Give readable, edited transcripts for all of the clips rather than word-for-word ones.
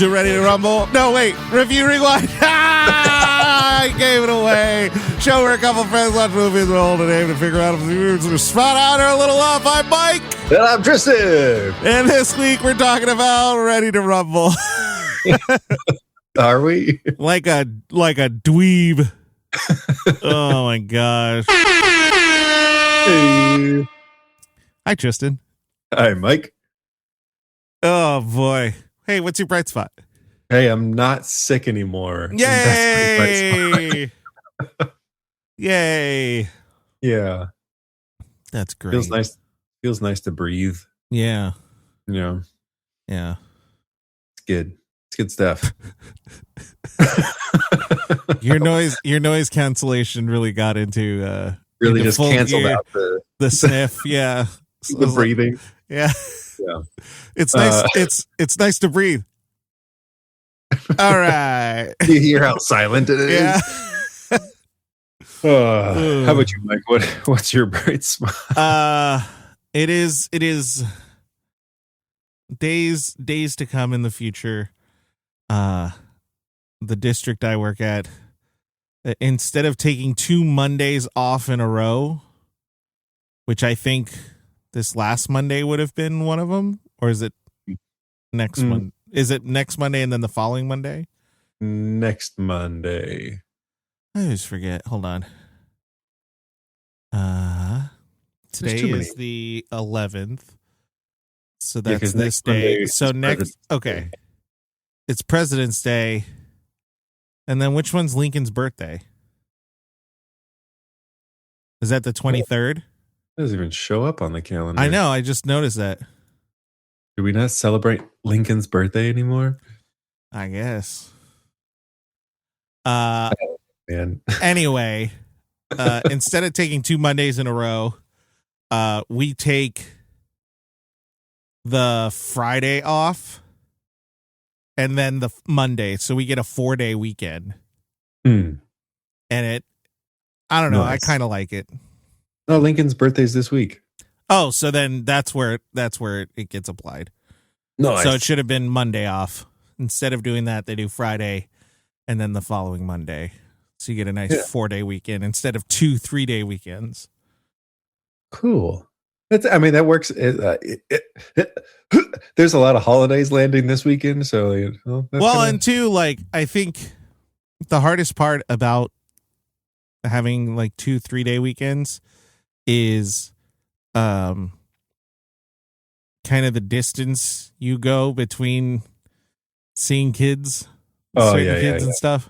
Ready to Rumble. No, wait. Review Rewind. I gave it away. Show where a couple friends watch movies and hold a name to figure out if the movies are spot on or a little off. I'm Mike. And I'm Tristan. And this week we're talking about Ready to Rumble. Are we? like a dweeb. Oh my gosh. Hey. Hi, Tristan. Hi, Mike. Oh boy. Hey, what's your bright spot? Hey, I'm not sick anymore. Yay! Yay! Yeah. That's great. Feels nice. Feels nice to breathe. Yeah. You know. Yeah. It's good. It's good stuff. Your noise cancellation really got into really into just canceled gear. out The sniff. Yeah. the breathing. Yeah. Yeah. It's nice. It's nice to breathe. All right. You hear how silent it is? Yeah. How about you, Mike? What's your bright spot? It is days to come in the future. The district I work at, instead of taking 2 Mondays off in a row, which I think this last Monday would have been one of them, or is it next one? Is it next Monday and then the following Monday? Next Monday. I always forget. Hold on. Today is the 11th. So that's this day. So next, okay. It's President's Day. And then which one's Lincoln's birthday? Is that the 23rd? It doesn't even show up on the calendar. I know. I just noticed that. Do we not celebrate Lincoln's birthday anymore? I guess. Man. Anyway, instead of taking 2 Mondays in a row, we take the Friday off and then the Monday. So we get a 4-day weekend. And I don't know. Nice. I kind of like it. Oh, Lincoln's birthday's this week. Oh, so then that's where it gets applied. Nice. So it should have been Monday off. Instead of doing that, they do Friday and then the following Monday. So you get a nice 4-day weekend instead of 2 3-day weekends. Cool. That works. There's a lot of holidays landing this weekend. So, and two, like, I think the hardest part about having like 2 3-day weekends is kind of the distance you go between seeing kids, and stuff.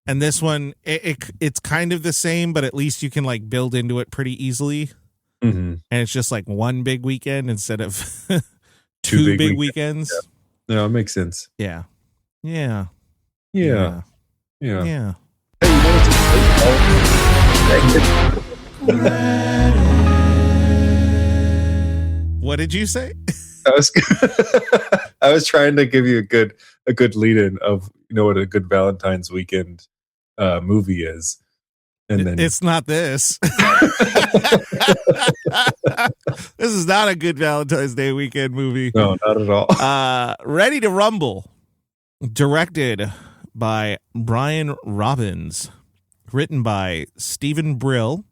And this one, it's kind of the same, but at least you can like build into it pretty easily. And it's just like one big weekend instead of two big weekends. Yeah. No, it makes sense. Yeah. What did you say? I was trying to give you a good lead-in of what a good Valentine's weekend movie is, and then it's not this. This is not a good Valentine's Day weekend movie. No, not at all. Ready to Rumble, directed by Brian Robbins, written by Stephen Brill,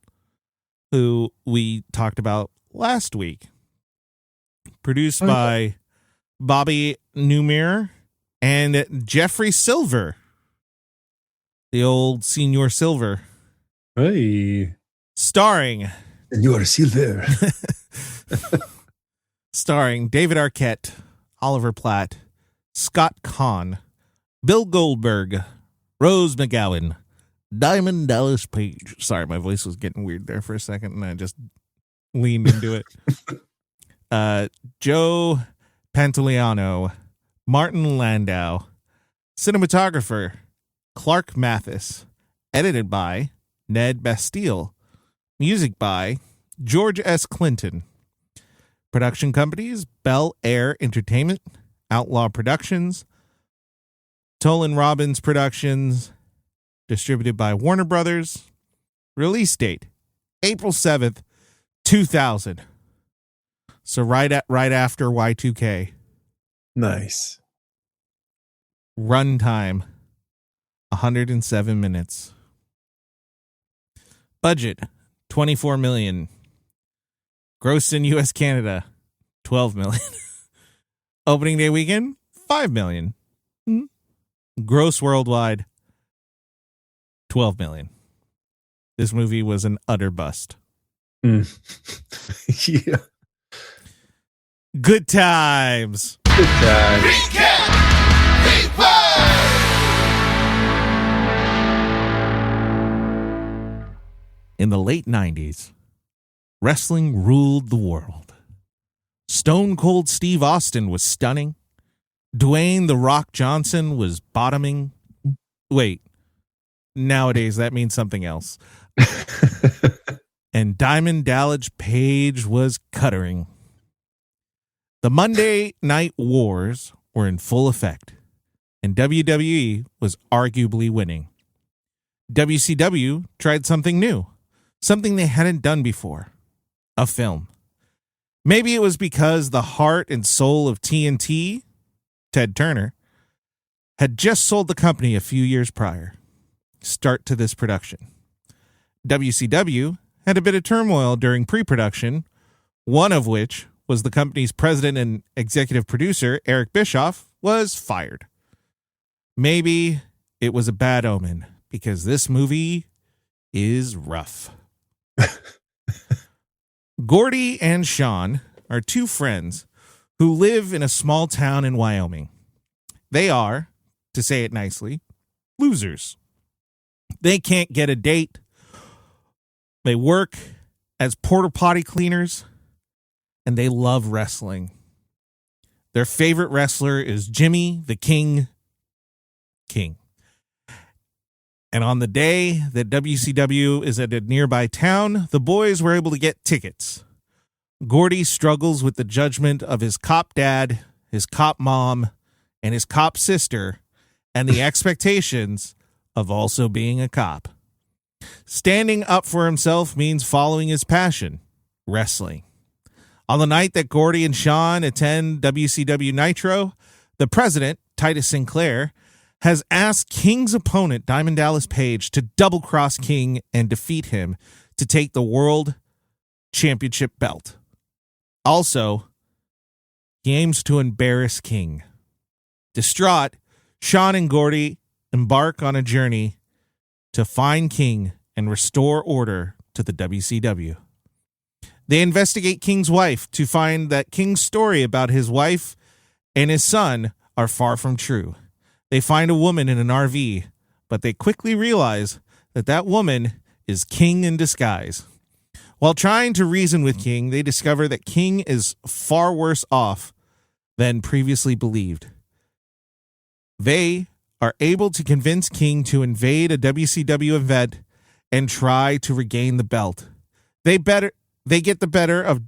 who we talked about last week. Produced by Bobby Newmyer and Jeffrey Silver, the old Senior Silver. Hey. Starring Senior Silver. Starring David Arquette, Oliver Platt, Scott Caan, Bill Goldberg, Rose McGowan, Diamond Dallas Page. Sorry, my voice was getting weird there for a second, and I just leaned into it. Joe Pantoliano, Martin Landau, cinematographer Clark Mathis, edited by Ned Bastille, music by George S. Clinton. Production companies: Bel Air Entertainment, Outlaw Productions, Tolan Robbins Productions, distributed by Warner Brothers. Release date: April 7th, 2000. So right after Y2K. Nice. Runtime 107 minutes. Budget $24 million. Gross in US Canada $12 million. Opening day weekend $5 million. Gross worldwide $12 million. This movie was an utter bust. Yeah. Good times. Good time. In the late 90s, wrestling ruled the world. Stone Cold Steve Austin was stunning. Dwayne the Rock Johnson was bottoming. Wait, nowadays that means something else. And Diamond Dallas Page was cuttering. The Monday Night Wars were in full effect, and WWE was arguably winning. WCW tried something new, something they hadn't done before, a film. Maybe it was because the heart and soul of TNT, Ted Turner, had just sold the company a few years prior. Start to this production. WCW had a bit of turmoil during pre-production, one of which was the company's president and executive producer, Eric Bischoff, was fired. Maybe it was a bad omen, because this movie is rough. Gordy and Sean are two friends who live in a small town in Wyoming. They are, to say it nicely, losers. They can't get a date. They work as porta potty cleaners, and they love wrestling. Their favorite wrestler is Jimmy the King. And on the day that WCW is at a nearby town, the boys were able to get tickets. Gordy struggles with the judgment of his cop dad, his cop mom, and his cop sister, and the expectations of also being a cop. Standing up for himself means following his passion, wrestling. On the night that Gordy and Sean attend WCW Nitro, the president, Titus Sinclair, has asked King's opponent, Diamond Dallas Page, to double-cross King and defeat him to take the World Championship belt. Also, he aims to embarrass King. Distraught, Sean and Gordy embark on a journey to find King and restore order to the WCW. They investigate King's wife to find that King's story about his wife and his son are far from true. They find a woman in an RV, but they quickly realize that that woman is King in disguise. While trying to reason with King, they discover that King is far worse off than previously believed. They are able to convince King to invade a WCW event and try to regain the belt. They get the better of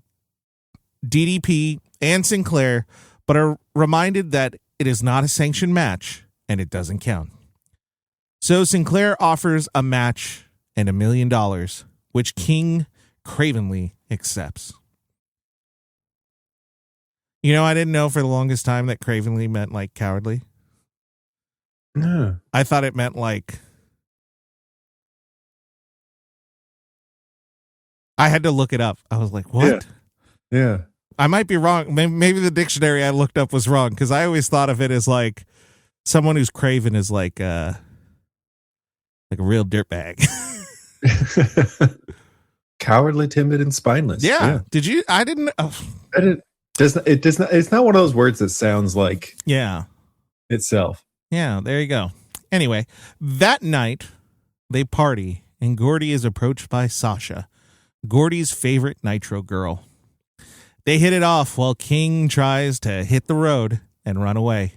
DDP and Sinclair, but are reminded that it is not a sanctioned match and it doesn't count. So Sinclair offers a match and $1 million, which King cravenly accepts. You know, I didn't know for the longest time that cravenly meant like cowardly. No. I thought it meant like, I had to look it up. I was like, what? Yeah. I might be wrong. Maybe the dictionary I looked up was wrong, because I always thought of it as like someone who's craven is like a real dirtbag. Cowardly, timid, and spineless. Yeah. Did you? I didn't. Oh. It does not. It's not one of those words that sounds like itself. Yeah. There you go. Anyway, that night they party, and Gordy is approached by Sasha, Gordy's favorite Nitro girl. They hit it off while King tries to hit the road and run away.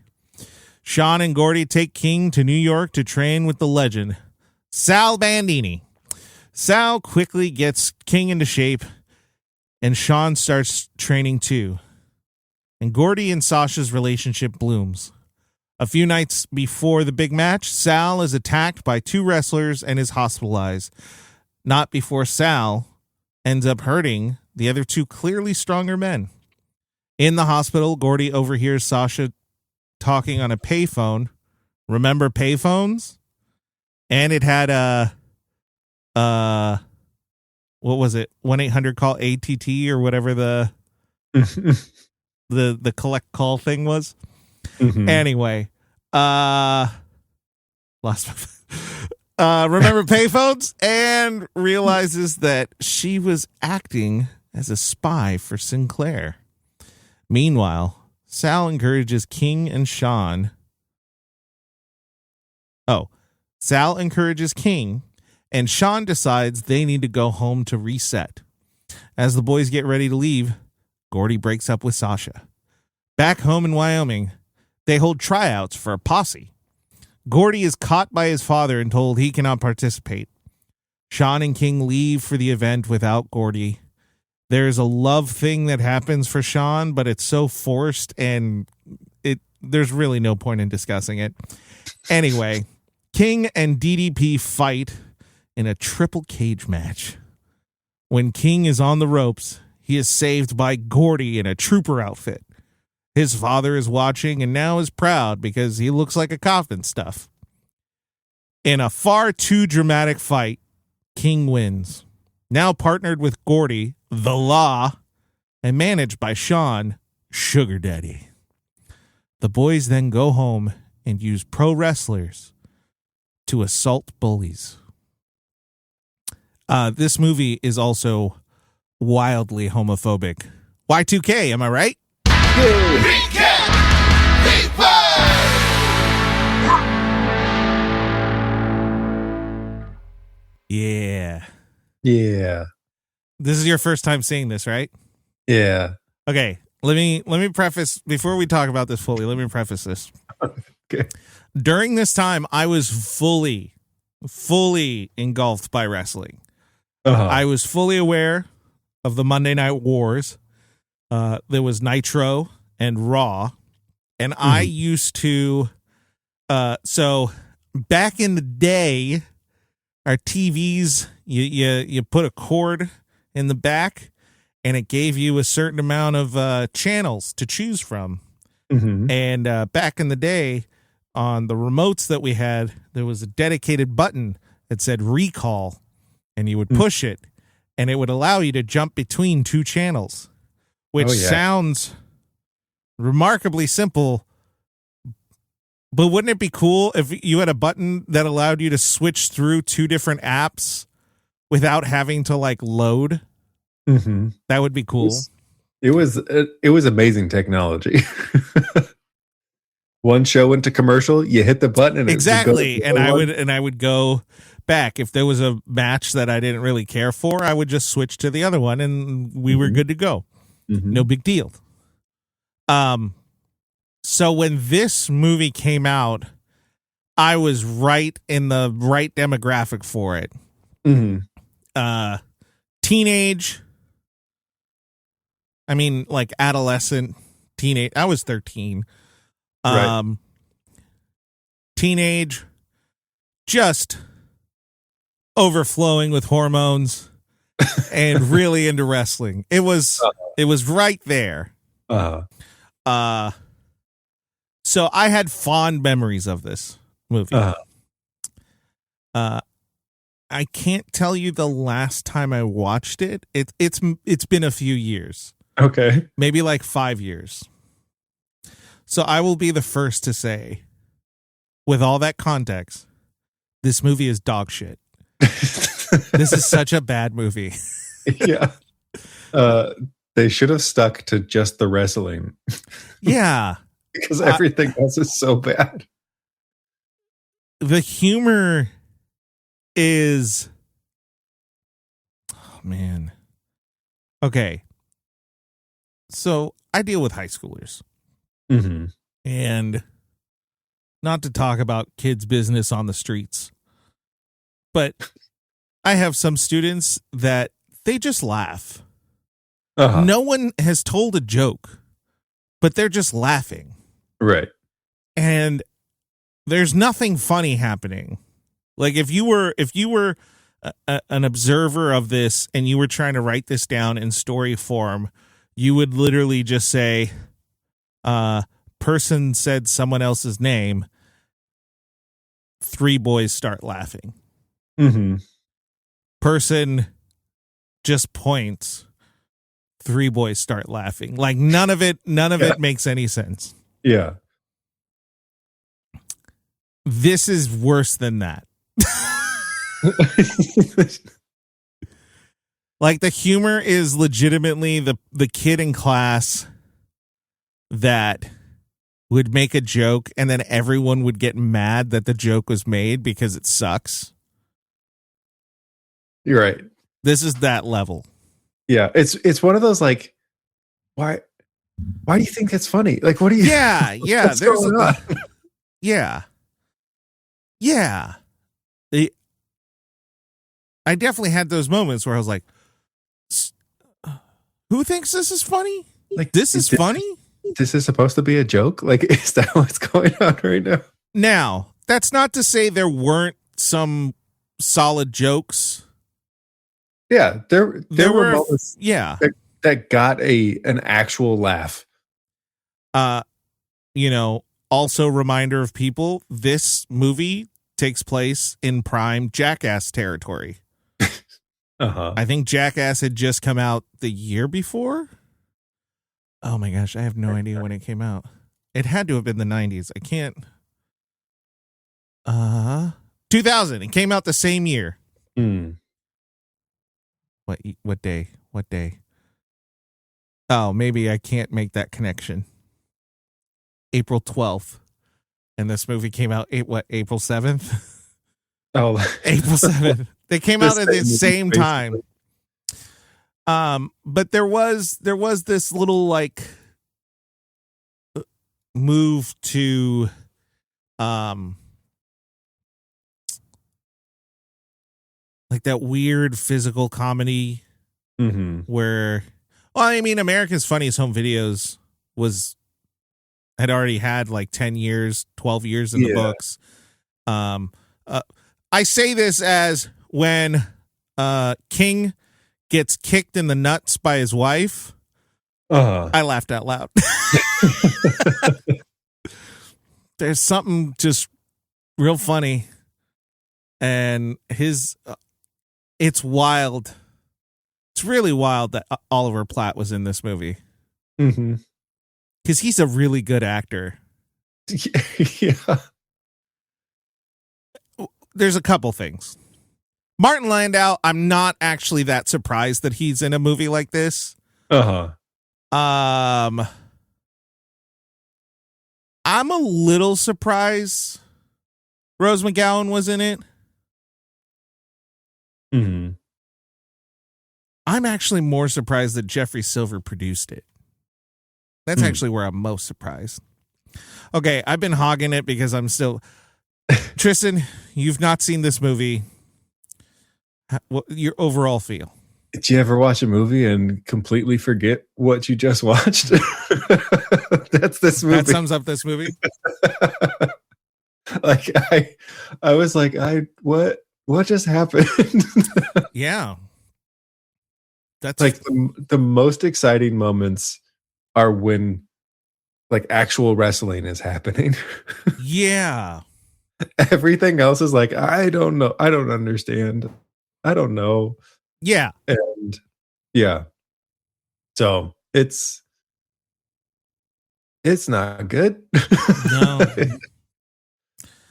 Sean and Gordy take King to New York to train with the legend, Sal Bandini. Sal quickly gets King into shape, and Sean starts training too. And Gordy and Sasha's relationship blooms. A few nights before the big match, Sal is attacked by two wrestlers and is hospitalized. Not before Sal ends up hurting the other two clearly stronger men. In the hospital, Gordy overhears Sasha talking on a payphone Remember payphones? And it had what was it? 1-800 call ATT or whatever the collect call thing was. Mhm. Anyway, lost my remember payphones, and realizes that she was acting as a spy for Sinclair. Meanwhile, Sal encourages King and Sean. Sal encourages King, and Sean decides they need to go home to reset. As the boys get ready to leave, Gordy breaks up with Sasha. Back home in Wyoming, they hold tryouts for a posse. Gordy is caught by his father and told he cannot participate. Sean and King leave for the event without Gordy. There's a love thing that happens for Sean, but it's so forced and there's really no point in discussing it. Anyway, King and DDP fight in a triple cage match. When King is on the ropes, he is saved by Gordy in a trooper outfit. His father is watching and now is proud because he looks like a cop and stuff. In a far too dramatic fight, King wins. Now partnered with Gordy, the Law, and managed by Sean, Sugar Daddy. The boys then go home and use pro wrestlers to assault bullies. This movie is also wildly homophobic. Y2K, am I right? Yeah. Yeah. This is your first time seeing this, right? Yeah. Okay. Let me preface, before we talk about this fully, let me preface this. Okay. During this time, I was fully engulfed by wrestling. I was fully aware of the Monday Night Wars. There was Nitro and Raw. And I used to, so back in the day, our TVs, you put a cord in the back and it gave you a certain amount of channels to choose from. Mm-hmm. And back in the day, on the remotes that we had, there was a dedicated button that said recall, and you would push it, and it would allow you to jump between two channels, which sounds remarkably simple. But wouldn't it be cool if you had a button that allowed you to switch through two different apps without having to like load? Mm-hmm. That would be cool. It was amazing technology. One show went to commercial, you hit the button, and exactly. I would go back if there was a match that I didn't really care for. I would just switch to the other one, and we were good to go. Mm-hmm. No big deal. So when this movie came out, I was right in the right demographic for it. Mm-hmm. Teenage. I mean, like adolescent, teenage. I was 13. Right. Teenage, just overflowing with hormones and really into wrestling. It was right there. Uh-huh. So I had fond memories of this movie. Uh-huh. I can't tell you the last time I watched it. It's been a few years. Okay. Maybe like 5 years. So I will be the first to say, with all that context, this movie is dog shit. This is such a bad movie. Yeah. They should have stuck to just the wrestling. Yeah. Because everything else is so bad. The humor is... Oh, man. Okay. So I deal with high schoolers. Mm-hmm. And not to talk about kids' business on the streets, but I have some students that they just laugh. Uh-huh. No one has told a joke, but they're just laughing. Right. And there's nothing funny happening. Like if you were an observer of this and you were trying to write this down in story form, you would literally just say, person said someone else's name, three boys start laughing. Mm-hmm. Person just points. Three boys start laughing. Like none of it makes any sense. Yeah. This is worse than that. Like the humor is legitimately the kid in class that would make a joke and then everyone would get mad that the joke was made because it sucks. You're right. This is that level. Yeah, it's one of those like, why do you think that's funny? Like, what do you? Yeah. What's going on? Yeah. I definitely had those moments where I was like, who thinks this is funny? Like, this is funny? This is supposed to be a joke? Like, is that what's going on right now? Now, that's not to say there weren't some solid jokes. Yeah, there were moments that got an actual laugh. Also reminder of people, this movie takes place in prime Jackass territory. Uh-huh. I think Jackass had just come out the year before. Oh my gosh, I have no idea when it came out. It had to have been the 90s. I can't. 2000. It came out the same year. What day? Oh, maybe I can't make that connection. April 12th. And this movie came out April 7th? Oh, April 7th. They came out at the same time. But there was this little like move to like that weird physical comedy where, well, I mean, America's Funniest Home Videos had already had like 10 years, 12 years in the books. I say this as when King gets kicked in the nuts by his wife. I laughed out loud. There's something just real funny. And it's wild. It's really wild that Oliver Platt was in this movie. Because he's a really good actor. Yeah. There's a couple things. Martin Landau, I'm not actually that surprised that he's in a movie like this. I'm a little surprised Rose McGowan was in it. I'm actually more surprised that Jeffrey Silver produced it. That's actually where I'm most surprised. Okay, I've been hogging it because I'm still... Tristan, you've not seen this movie. What your overall feel? Did you ever watch a movie and completely forget what you just watched? That's this movie. That sums up this movie. Like I was like, what just happened? Yeah. That's like the most exciting moments are when like actual wrestling is happening. Yeah. Everything else is like, I don't know. I don't understand. I don't know. Yeah. And yeah. So it's not good. No.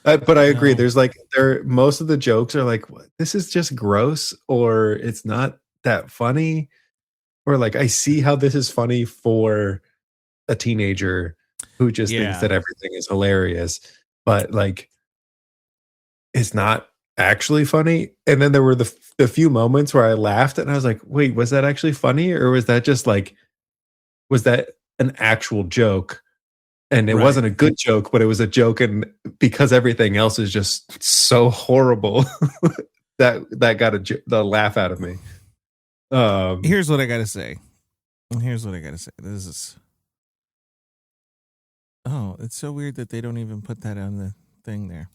But I agree. No. There's like most of the jokes are like, what? This is just gross, or it's not that funny, or like I see how this is funny for a teenager who just thinks that everything is hilarious, but like it's not actually funny. And then there were the few moments where I laughed and I was like, wait, was that actually funny, or was that just like, was that an actual joke? And it wasn't a good joke, but it was a joke, and because everything else is just so horrible, that got the laugh out of me. Here's what I gotta say. This is it's so weird that they don't even put that on the thing there.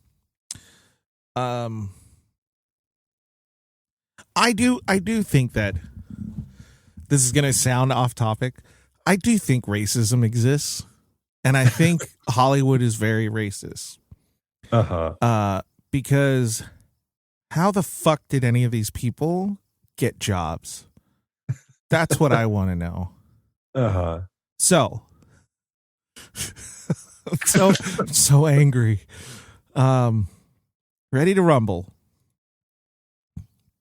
I do think that this is gonna sound off topic. I do think racism exists. And I think Hollywood is very racist. because how the fuck did any of these people get jobs? That's what I want to know. Uh-huh. So, I'm so angry. Ready to Rumble.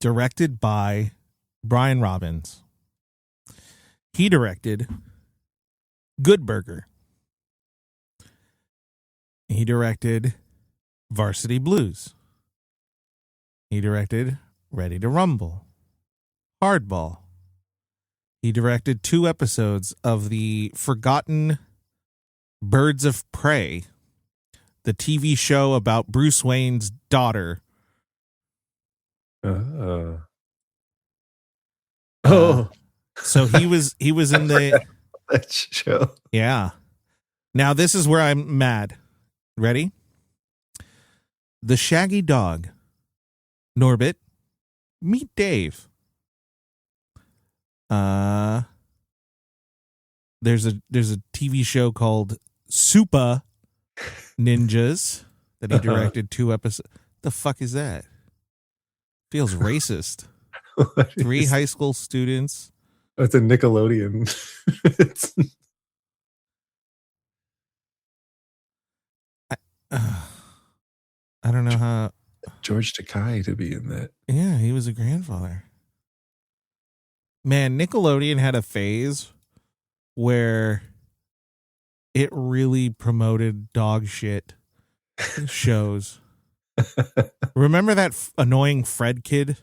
Directed by Brian Robbins. He directed Good Burger. He directed Varsity Blues. He directed Ready to Rumble. Hardball. He directed 2 episodes of the forgotten Birds of Prey, the TV show about Bruce Wayne's daughter. Oh. So he was in the That show. Yeah. Now this is where I'm mad. Ready? The Shaggy Dog. Norbit. Meet Dave. There's a TV show called Super Ninjas that he directed 2 episodes. The fuck is that? Feels racist. 3 high school students. It's a Nickelodeon. I don't know how. George Takei to be in that. Yeah, he was a grandfather. Man, Nickelodeon had a phase where it really promoted dog shit shows. Remember that annoying Fred kid?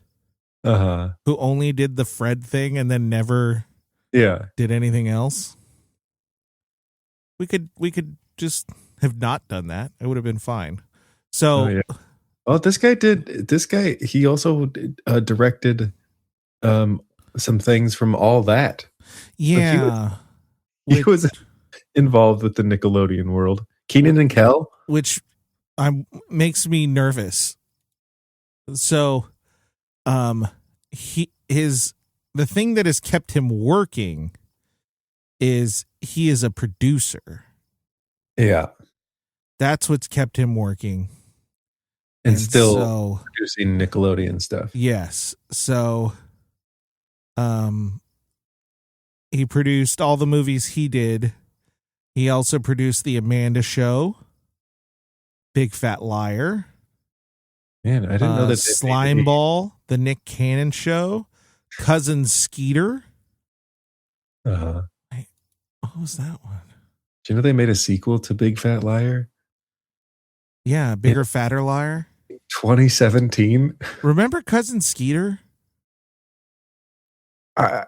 Uh-huh. Who only did the Fred thing and then never did anything else? We could just have not done that. It would have been fine. So this guy he also directed some things from All That. Yeah. He was involved with the Nickelodeon world. Keenan and Kel, which makes me nervous. So the thing that has kept him working is he is a producer. Yeah. That's what's kept him working. And still producing Nickelodeon stuff. Yes. So he produced all the movies he did. He also produced The Amanda Show, Big Fat Liar. Man, I didn't know that. Slime Ball, The Nick Cannon Show, Cousin Skeeter. Uh-huh. What was that one? Do you know they made a sequel to Big Fat Liar? Yeah, Bigger, Fatter Liar. 2017. Remember Cousin Skeeter? I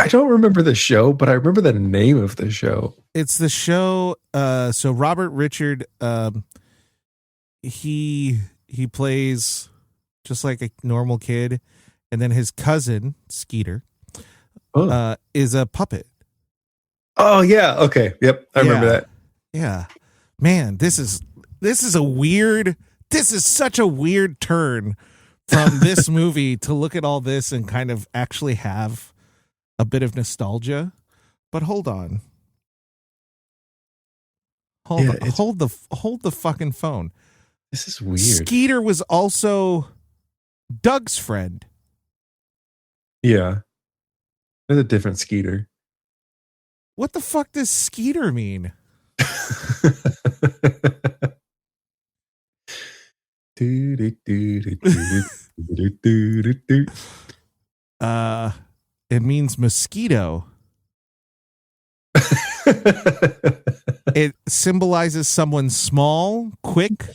don't remember the show, but I remember the name of the show. It's the show. So Robert Richard, he plays just like a normal kid, and then his cousin Skeeter is a puppet. Oh yeah, okay, yep, I remember that. Yeah, man, this is such a weird turn from this movie to look at all this and kind of actually have a bit of nostalgia. But hold on. Hold the fucking phone. This is weird. Skeeter was also Doug's friend. Yeah. There's a different Skeeter. What the fuck does Skeeter mean? It means mosquito. It symbolizes someone small, quick,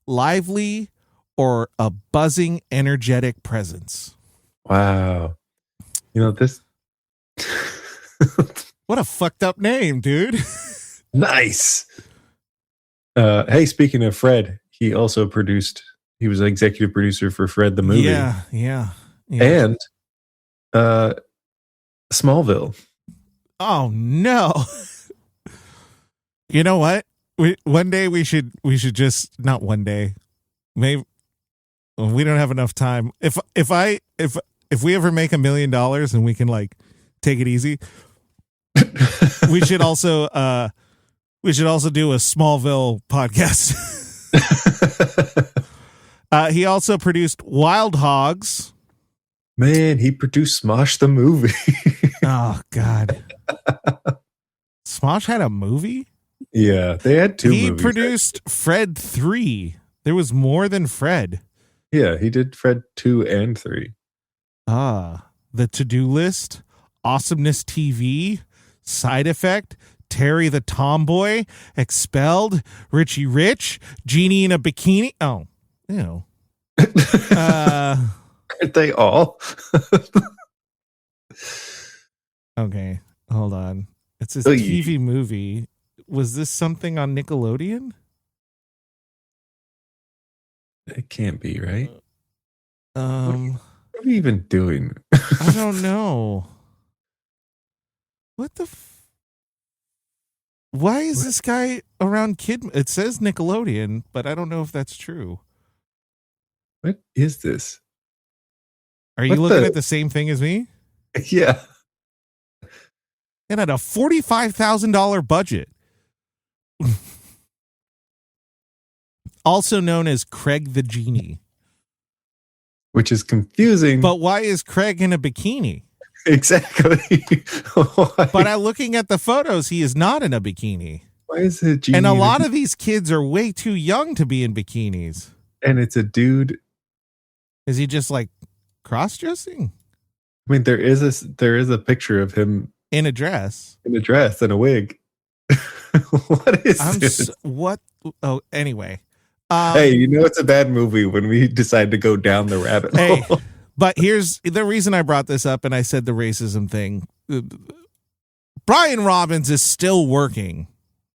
lively, or a buzzing, energetic presence. Wow. You know, this. What a fucked up name, dude. Nice. Hey, speaking of Fred, he was an executive producer for Fred the movie. Yeah. And Smallville. Oh no. You know what? One day we should just, not one day. Maybe we don't have enough time. If we ever make $1 million and we can like take it easy, we should also do a Smallville podcast. He also produced Wild Hogs. Man, he produced Smosh the movie. Oh, God. Smosh had a movie? Yeah, they had two He movies. produced Fred 3. There was more than Fred. Yeah, he did Fred 2 and 3. The To-Do List, Awesomeness TV, Side Effect, Terry the Tomboy, Expelled, Richie Rich, Genie in a Bikini. Oh, ew. Aren't they all? Okay, hold on. It's his Oy. TV movie. Was this something on Nickelodeon? It can't be, right? What are we even doing? I don't know. What the why is this guy around kid? It says Nickelodeon, but I don't know if that's true. What is this? Are you looking at the same thing as me? Yeah. It had a $45,000 budget. Also known as Craig the Genie. Which is confusing. But why is Craig in a bikini? Exactly. But looking at the photos, he is not in a bikini. Why is it Genie? And a lot of these kids are way too young to be in bikinis. And it's a dude. Is he just like cross-dressing? I mean, there is a picture of him in a dress. In a dress and a wig. What is this? Anyway. Hey, you know it's a bad movie when we decide to go down the rabbit hole. But here's the reason I brought this up, and I said the racism thing. Brian Robbins is still working.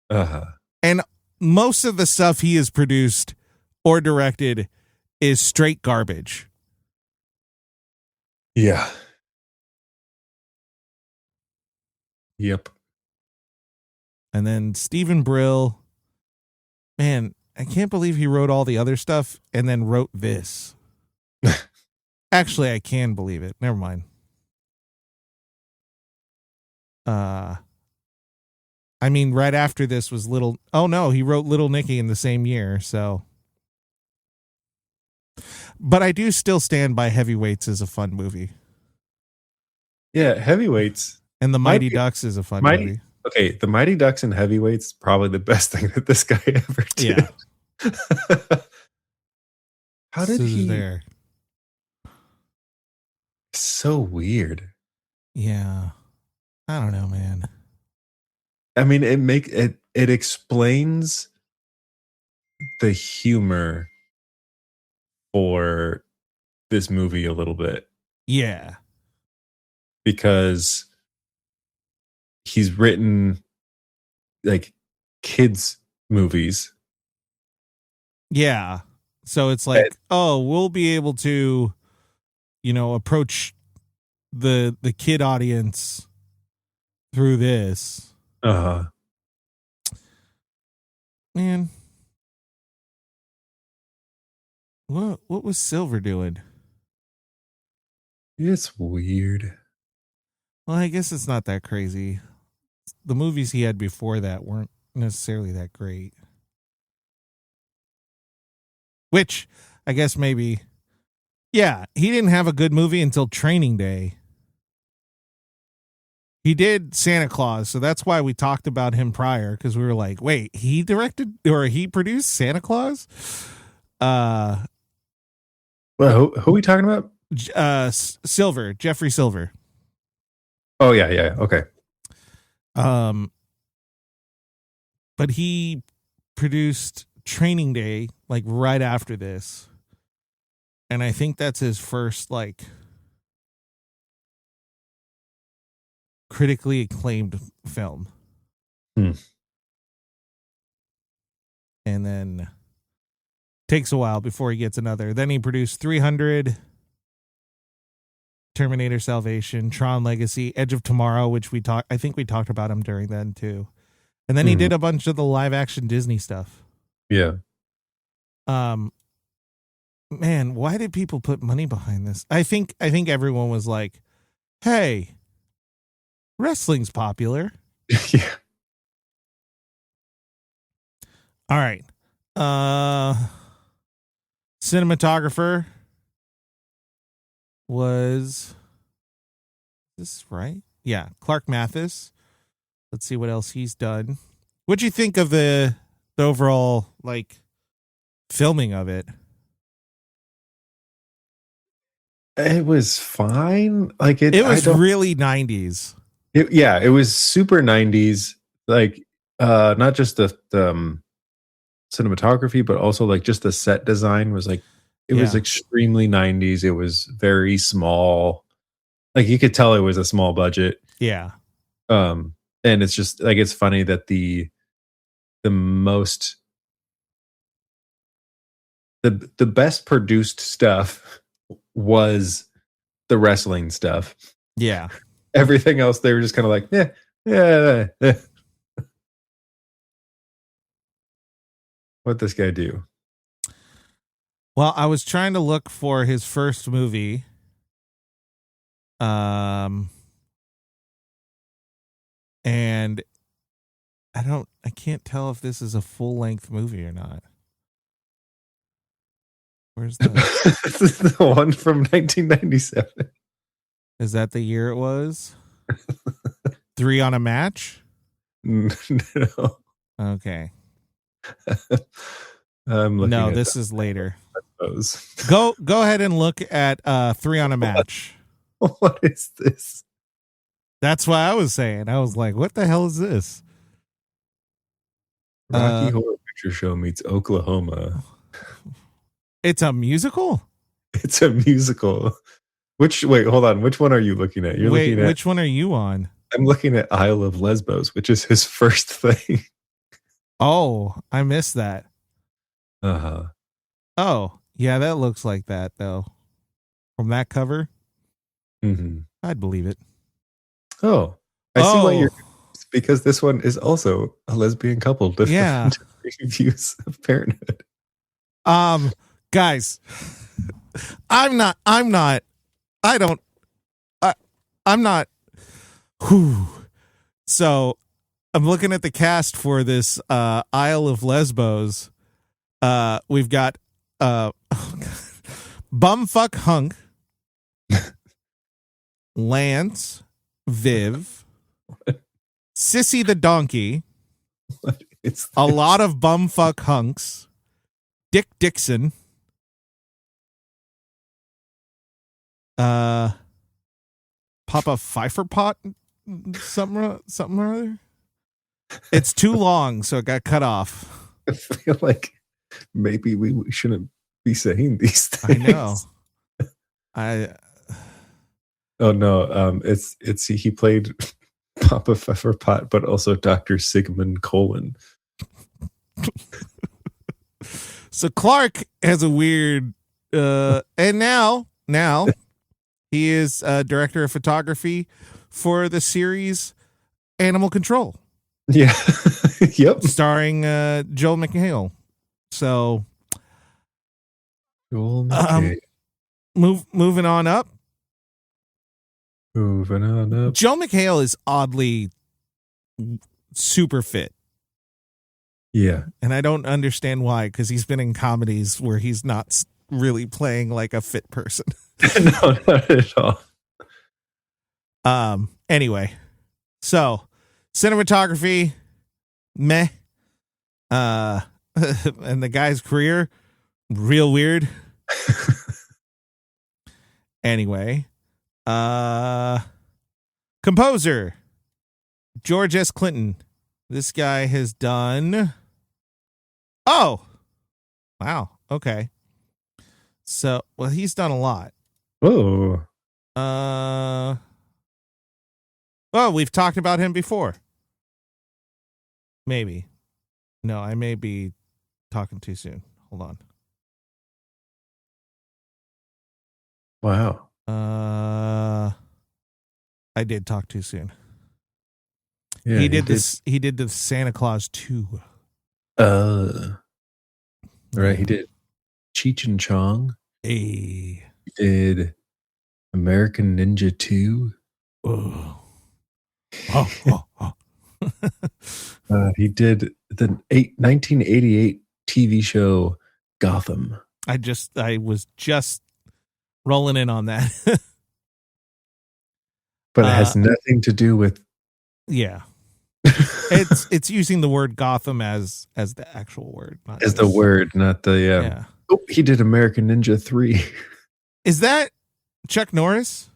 Uh-huh. And most of the stuff he has produced or directed is straight garbage. Yeah. Yep. And then Stephen Brill. Man, I can't believe he wrote all the other stuff and then wrote this. Actually, I can believe it. Never mind. I mean, right after this was Little... Oh, no, he wrote Little Nicky in the same year, so... But I do still stand by Heavyweights as a fun movie. Yeah, Heavyweights. And The Mighty Ducks is a fun movie. Okay, The Mighty Ducks and Heavyweights, probably the best thing that this guy ever did. Yeah. How did he... there? So weird. Yeah. I don't know, man. I mean, it explains the humor for this movie a little bit. Yeah. Because he's written like kids movies. Yeah. So it's like, we'll be able to, approach the kid audience through this. Uh-huh. Man. What was Silver doing? It's weird. Well, I guess it's not that crazy. The movies he had before that weren't necessarily that great. Which, I guess maybe... Yeah, he didn't have a good movie until Training Day. He did Santa Claus, so that's why we talked about him prior, because we were like, wait, he directed or he produced Santa Claus? Well, who are we talking about? Silver, Jeffrey Silver. Oh, yeah, okay. But he produced Training Day, like, right after this. And I think that's his first, like, critically acclaimed film. And then takes a while before he gets another. Then he produced 300, Terminator Salvation, Tron Legacy, Edge of Tomorrow, which I think we talked about him during then too. And then he did a bunch of the live action Disney stuff. Yeah. Man, why did people put money behind this? I think everyone was like, hey, wrestling's popular. Yeah. All right. Cinematographer was this right? Yeah, Clark Mathis. Let's see what else he's done. What'd you think of the overall like filming of it? It was fine. Like It was really 90s. It was super 90s. Like not just the cinematography, but also like just the set design was like it was extremely 90s. It was very small. Like you could tell it was a small budget. Yeah. And it's just like it's funny that the best produced stuff was the wrestling stuff. Yeah. Everything else they were just kind of like, yeah. What'd this guy do? Well, I was trying to look for his first movie. And I can't tell if this is a full-length movie or not. Where's the This is the one from 1997. Is that the year it was? 3 on a Match? No. Okay. No, this is later. I suppose. Go ahead and look at 3 on a Match. What is this? That's what I was saying. I was like, what the hell is this? Rocky Horror Picture Show meets Oklahoma. It's a musical? It's a musical. Wait, hold on. Which one are you looking at? Which one are you on? I'm looking at Isle of Lesbos, which is his first thing. Oh, I missed that. Uh-huh. Oh, yeah, that looks like that, though. From that cover? Mm-hmm. I'd believe it. Oh. I see why you're... Because this one is also a lesbian couple. Different views of parenthood. Guys, I'm not. So I'm looking at the cast for this Isle of Lesbos. We've got Bumfuck Hunk, Lance, Viv, Sissy the Donkey, a lot of bumfuck hunks, Dick Dixon, Papa Pfeiffer Pot, something or other. It's too long, so it got cut off. I feel like maybe we shouldn't be saying these things. I know. Oh no, it's he played Papa Pfeffer Pot, but also Dr. Sigmund Colon. So Clark has a weird and now he is director of photography for the series Animal Control. Yeah. Yep. Starring Joel McHale. So Joel McHale. Moving on up. Joel McHale is oddly super fit. Yeah. And I don't understand why, because he's been in comedies where he's not really playing like a fit person. No, not at all. Anyway, so cinematography, meh. And the guy's career, real weird. Anyway, composer, George S. Clinton. This guy has done. Oh, wow. Okay. So, well, he's done a lot. Oh. Well, we've talked about him before. Maybe. No, I may be talking too soon. Hold on. Wow. I did talk too soon. Yeah, he did this. He did the Santa Claus 2. Right. He did Cheech and Chong. Hey. He did American Ninja 2. Oh. He did the 1988 TV show Gotham. I was just rolling in on that. But it has nothing to do with. Yeah. It's using the word Gotham as the actual word. Not as the word, not the. Yeah. Oh, he did American Ninja 3. Is that Chuck Norris?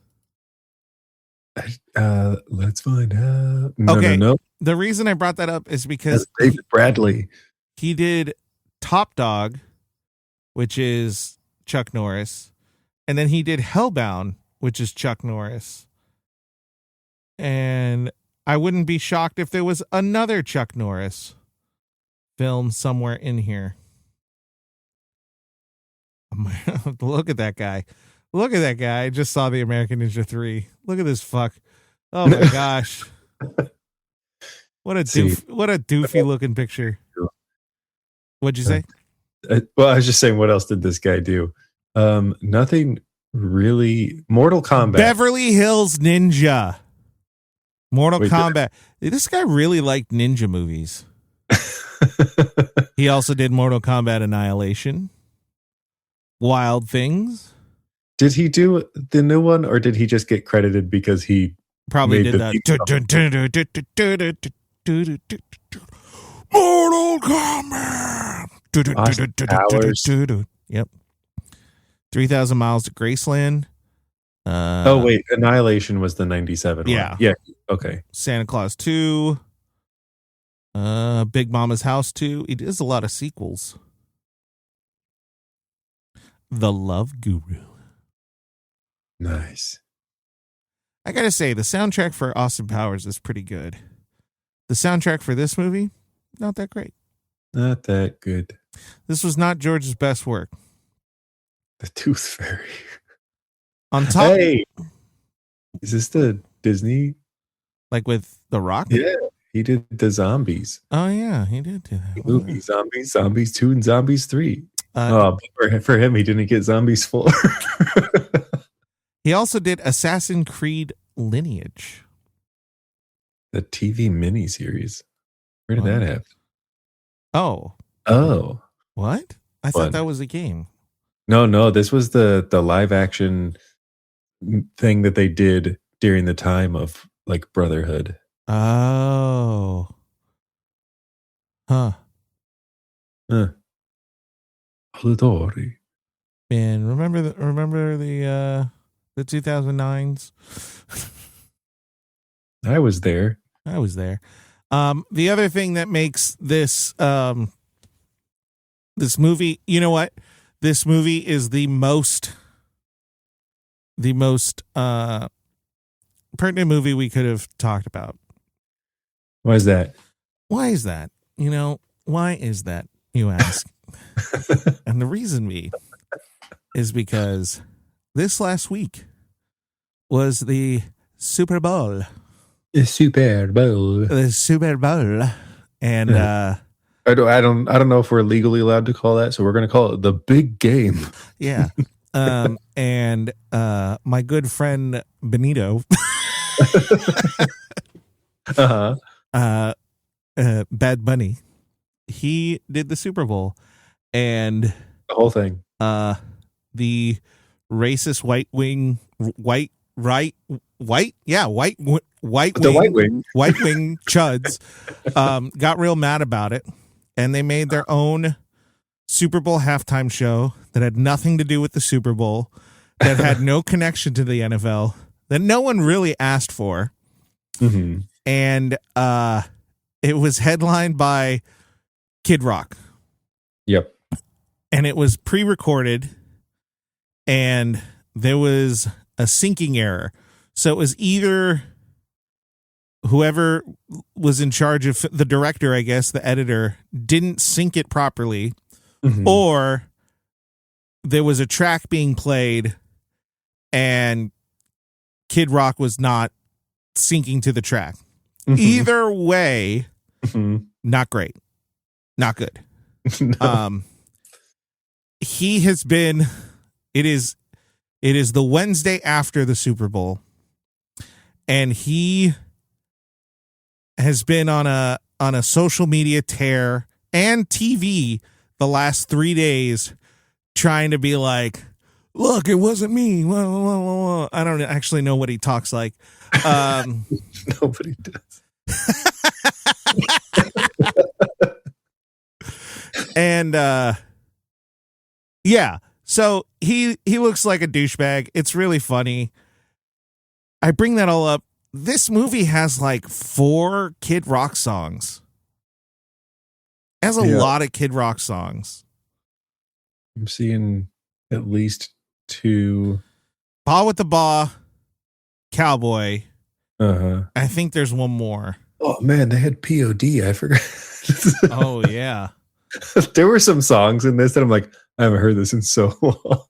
Let's find out. No, okay. No. The reason I brought that up is because that's David Bradley. He did Top Dog, which is Chuck Norris, and then he did Hellbound, which is Chuck Norris. And I wouldn't be shocked if there was another Chuck Norris film somewhere in here. Look at that guy. Look at that guy. I just saw the American Ninja 3. Look at this fuck. Oh my gosh. What a doofy looking picture. What'd you say? Well, I was just saying, what else did this guy do? Nothing really. Mortal Kombat. Beverly Hills Ninja. Mortal Kombat. This guy really liked ninja movies. He also did Mortal Kombat Annihilation. Wild Things. Did he do the new one, or did he just get credited because he probably did that? Mortal Kombat. Yep. 3,000 Miles to Graceland. Oh wait, Annihilation was the 97 yeah. one. Yeah. Okay. Santa Claus 2. Big Mama's House 2. He does a lot of sequels. The Love Guru. Nice. I gotta say, the soundtrack for Austin Powers is pretty good. The soundtrack for this movie, not that great. Not that good. This was not George's best work. The Tooth Fairy. On top, hey, is this the Disney? Like with The Rock? Yeah, he did the Zombies. Oh yeah, he did do that movie. Zombies 2 and Zombies 3. For him, he didn't get Zombies 4. He also did Assassin's Creed Lineage. The TV miniseries. Where did that happen? Oh. What? I thought that was a game. No. This was the live action thing that they did during the time of like Brotherhood. Oh. Huh. Man, remember the 2009s? I was there. The other thing that makes this this movie, you know what? This movie is the most pertinent movie we could have talked about. Why is that? Why is that? Why is that, you ask? And the reason is because this last week was the Super Bowl. The Super Bowl. And I don't know if we're legally allowed to call that, so we're going to call it the big game. Yeah. And my good friend Benito Bad Bunny, he did the Super Bowl, and the whole thing. The racist white wing chuds got real mad about it, and they made their own Super Bowl halftime show that had nothing to do with the Super Bowl, that had no connection to the NFL, that no one really asked for. Mm-hmm. And it was headlined by Kid Rock. Yep. And it was pre-recorded, and there was a syncing error. So it was either whoever was in charge of the director, I guess, the editor, didn't sync it properly, mm-hmm. or there was a track being played and Kid Rock was not syncing to the track. Mm-hmm. Either way, mm-hmm. not great. Not good. No. He has been, it is the Wednesday after the Super Bowl, and he has been on a social media tear and TV the last 3 days, trying to be like, look, it wasn't me. I don't actually know what he talks like. Nobody does. And yeah, so he looks like a douchebag. It's really funny. I bring that all up. This movie has like 4 Kid Rock songs. It has a lot of Kid Rock songs. I'm seeing at least 2. Ba with the Ba, Cowboy. Uh-huh. I think there's one more. Oh man, they had POD. I forgot. Oh yeah. There were some songs in this that I'm like, I haven't heard this in so long.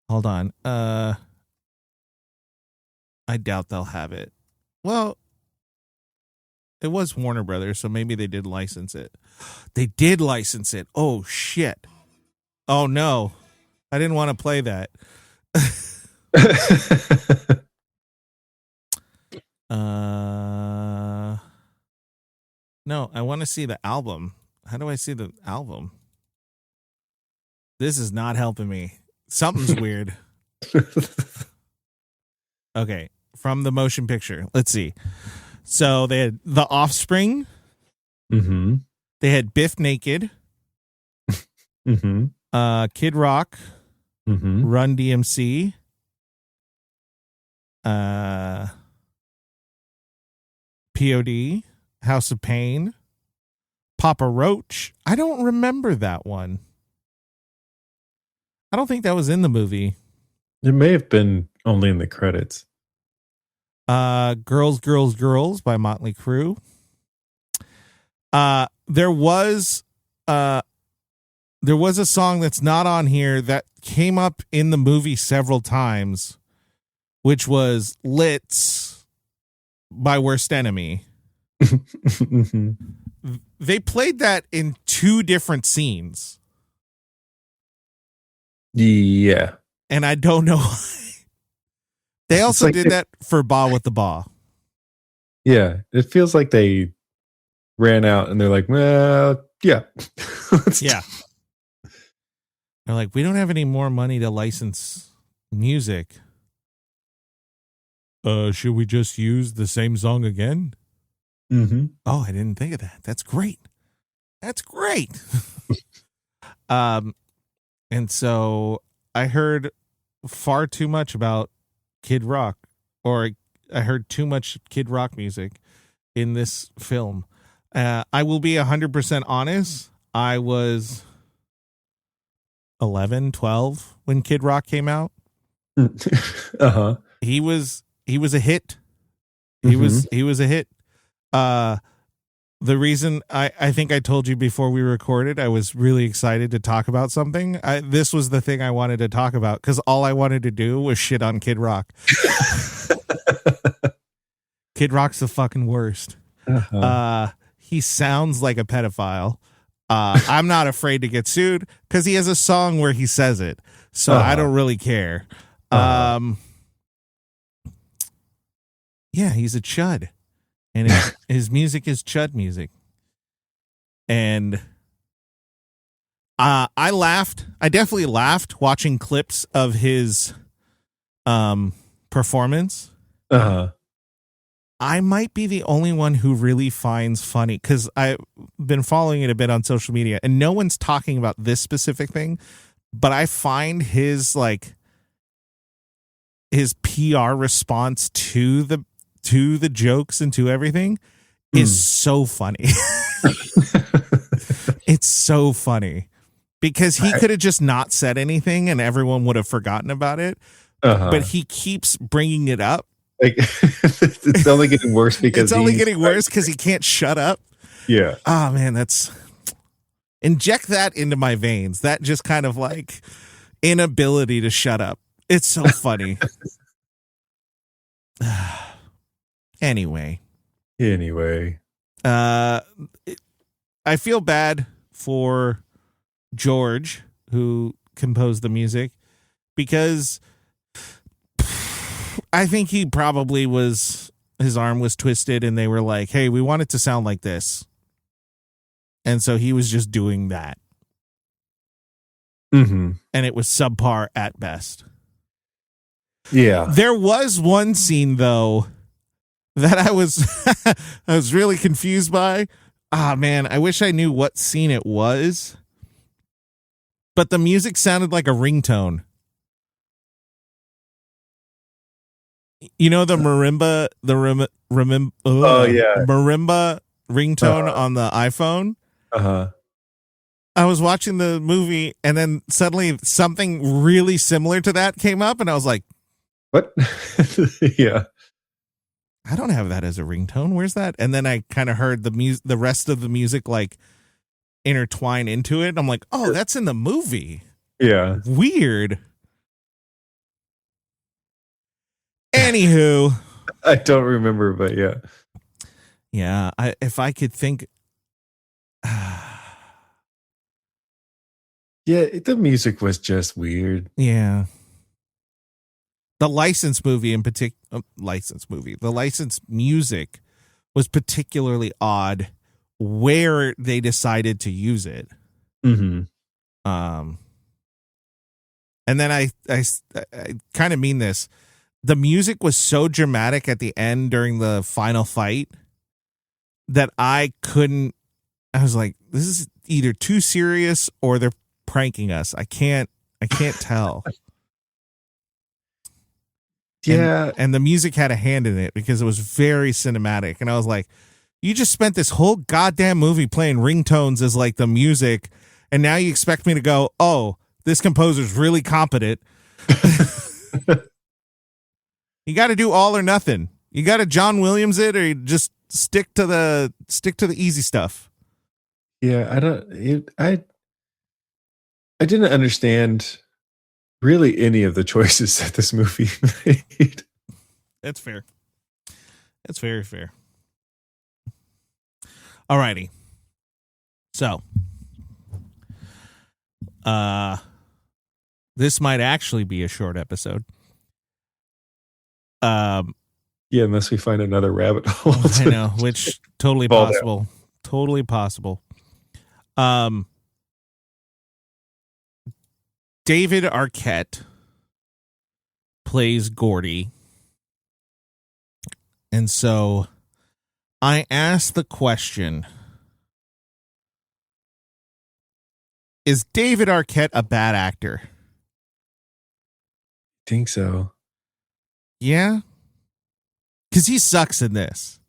Hold on. I doubt they'll have it. Well, it was Warner Brothers, so maybe they did license it. They did license it. Oh shit. Oh no. I didn't want to play that. No, I want to see the album. How do I see the album? This is not helping me. Something's weird. Okay, from the motion picture. Let's see. So they had The Offspring. Mm-hmm. They had Biff Naked. Mm-hmm. Kid Rock. Mm-hmm. Run DMC. POD. House of Pain. Papa Roach. I don't remember that one. I don't think that was in the movie. It may have been only in the credits. Girls, Girls, Girls by Motley Crue. There was a song that's not on here that came up in the movie several times, which was Litz by Worst Enemy. Mm-hmm. They played that in 2 different scenes. Yeah. And I don't know why. They also like did that for Ba with the Ba. Yeah. It feels like they ran out and they're like, well, yeah. Yeah. They're like, we don't have any more money to license music. Should we just use the same song again? Mm-hmm. Oh, I didn't think of that. That's great. That's great. And so I heard far too much about Kid Rock, or I heard too much Kid Rock music in this film. I will be 100% honest. I was 11, 12 when Kid Rock came out. Uh-huh. He was a hit. He was a hit. The reason I think I told you before we recorded, I was really excited to talk about something. This was the thing I wanted to talk about because all I wanted to do was shit on Kid Rock. Kid Rock's the fucking worst. Uh-huh. He sounds like a pedophile. I'm not afraid to get sued because he has a song where he says it. So I don't really care. Yeah, he's a chud. And his music is chud music. And I laughed. I definitely laughed watching clips of his performance. Uh-huh. I might be the only one who really finds funny because I've been following it a bit on social media and no one's talking about this specific thing, but I find his PR response to the jokes and to everything is so funny. It's so funny because he could have just not said anything and everyone would have forgotten about it. But he keeps bringing it up. Like it's only getting worse because it's only getting worse because he can't shut up. Yeah. Oh man, that's inject that into my veins. That just kind of like inability to shut up. It's so funny. Anyway, I feel bad for George who composed the music because I think he probably his arm was twisted and they were like, hey, we want it to sound like this. And so he was just doing that. Mm-hmm. and it was subpar at best. Yeah. There was one scene though that I was I was really confused by. Ah man, I wish I knew what scene it was. But the music sounded like a ringtone. You know the marimba, marimba ringtone on the iPhone? Uh-huh. I was watching the movie and then suddenly something really similar to that came up and I was like, what? Yeah. I don't have that as a ringtone. Where's that? And then I kind of heard the rest of the music like intertwine into it. I'm like, oh, that's in the movie. Yeah. Weird. Anywho, I don't remember, but yeah. Yeah, if I could think. Yeah, the music was just weird. Yeah. The licensed movie in particular, the licensed music was particularly odd where they decided to use it. Mm-hmm. And then I kind of mean this. The music was so dramatic at the end during the final fight that I was like, this is either too serious or they're pranking us. I can't tell. Yeah. And the music had a hand in it because it was very cinematic. And I was like, you just spent this whole goddamn movie playing ringtones as like the music. And now you expect me to go, oh, this composer's really competent. You got to do all or nothing. You got to John Williams it, or you just stick to the easy stuff. Yeah. I didn't understand really any of the choices that this movie made. That's fair. That's very fair. Alrighty. So, this might actually be a short episode. Yeah, unless we find another rabbit hole. I know, which totally possible. Down. Totally possible. David Arquette plays Gordy. And so I asked the question, is David Arquette a bad actor? I think so. Yeah? Because he sucks in this.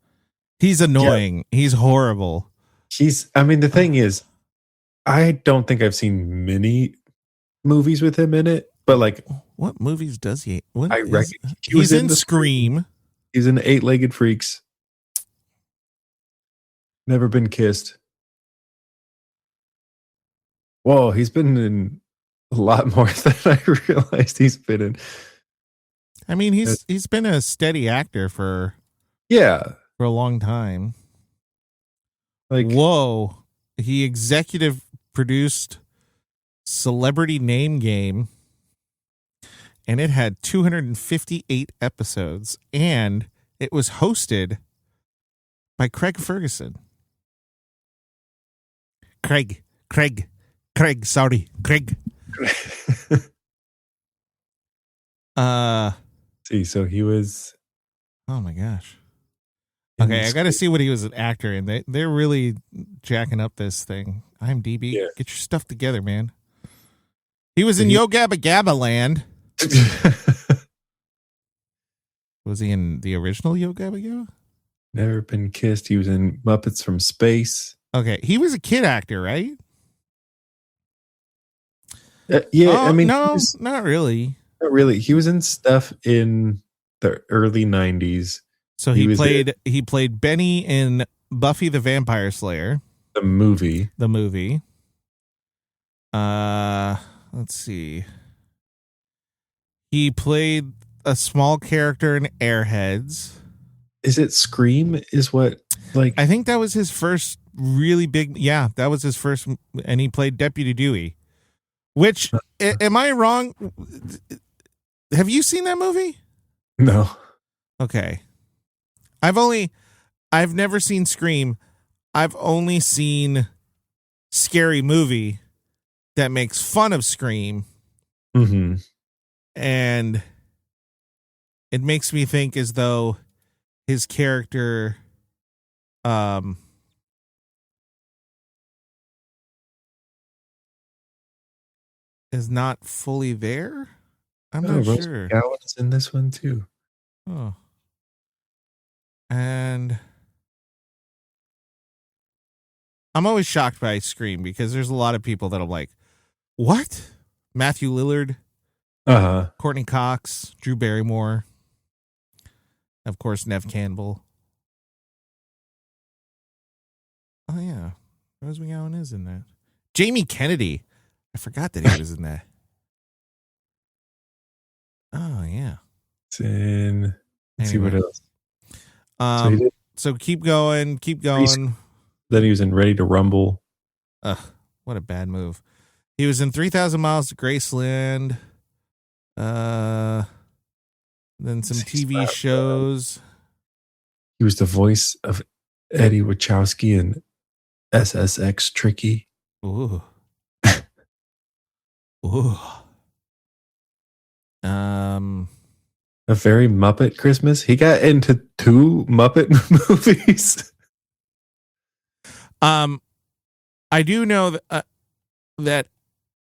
He's annoying. Yeah. He's horrible. The thing is, I don't think I've seen many movies with him in it, but like, what movies does he? He's in Scream. He's in 8-Legged Freaks. Never Been Kissed. Whoa, he's been in a lot more than I realized he's been in. I mean, he's been a steady actor for a long time. Like, whoa, he executive produced Celebrity Name Game, and it had 258 episodes, and it was hosted by Craig Ferguson. Craig. See, so he was. Oh my gosh. Okay, I got to see what he was an actor in. They're really jacking up this thing. IMDb, Get your stuff together, man. He was in Yo Gabba Gabba Land. Was he in the original Yo Gabba Gabba? Never Been Kissed. He was in Muppets from Space. Okay, he was a kid actor, right? Yeah, no, not really. Not really. He was in stuff in the early 90s. So he played Benny in Buffy the Vampire Slayer. The movie. Let's see. He played a small character in Airheads. Is it Scream? Is what, like, I think that was his first really big. Yeah, that was his first, and he played Deputy Dewey. Which, am I wrong? Have you seen that movie? No. Okay. I've never seen Scream. I've only seen Scary Movie that makes fun of Scream. Mm-hmm. And it makes me think as though his character is not fully there. I'm not Rose sure. McGowan is in this one too. Oh. And I'm always shocked by Scream because there's a lot of people that I'm like, what? Matthew Lillard, Courtney Cox, Drew Barrymore, of course, Nev Campbell. Oh, yeah. Rose McGowan is in that. Jamie Kennedy. I forgot that he was in that. Oh, yeah. It's in. Let's see what else. So keep going. Then he was in Ready to Rumble. Ugh, what a bad move. He was in 3,000 Miles to Graceland. Then some TV shows. He was the voice of Eddie Wachowski in SSX Tricky. Ooh. Ooh. A Very Muppet Christmas. He got into 2 Muppet movies. I do know that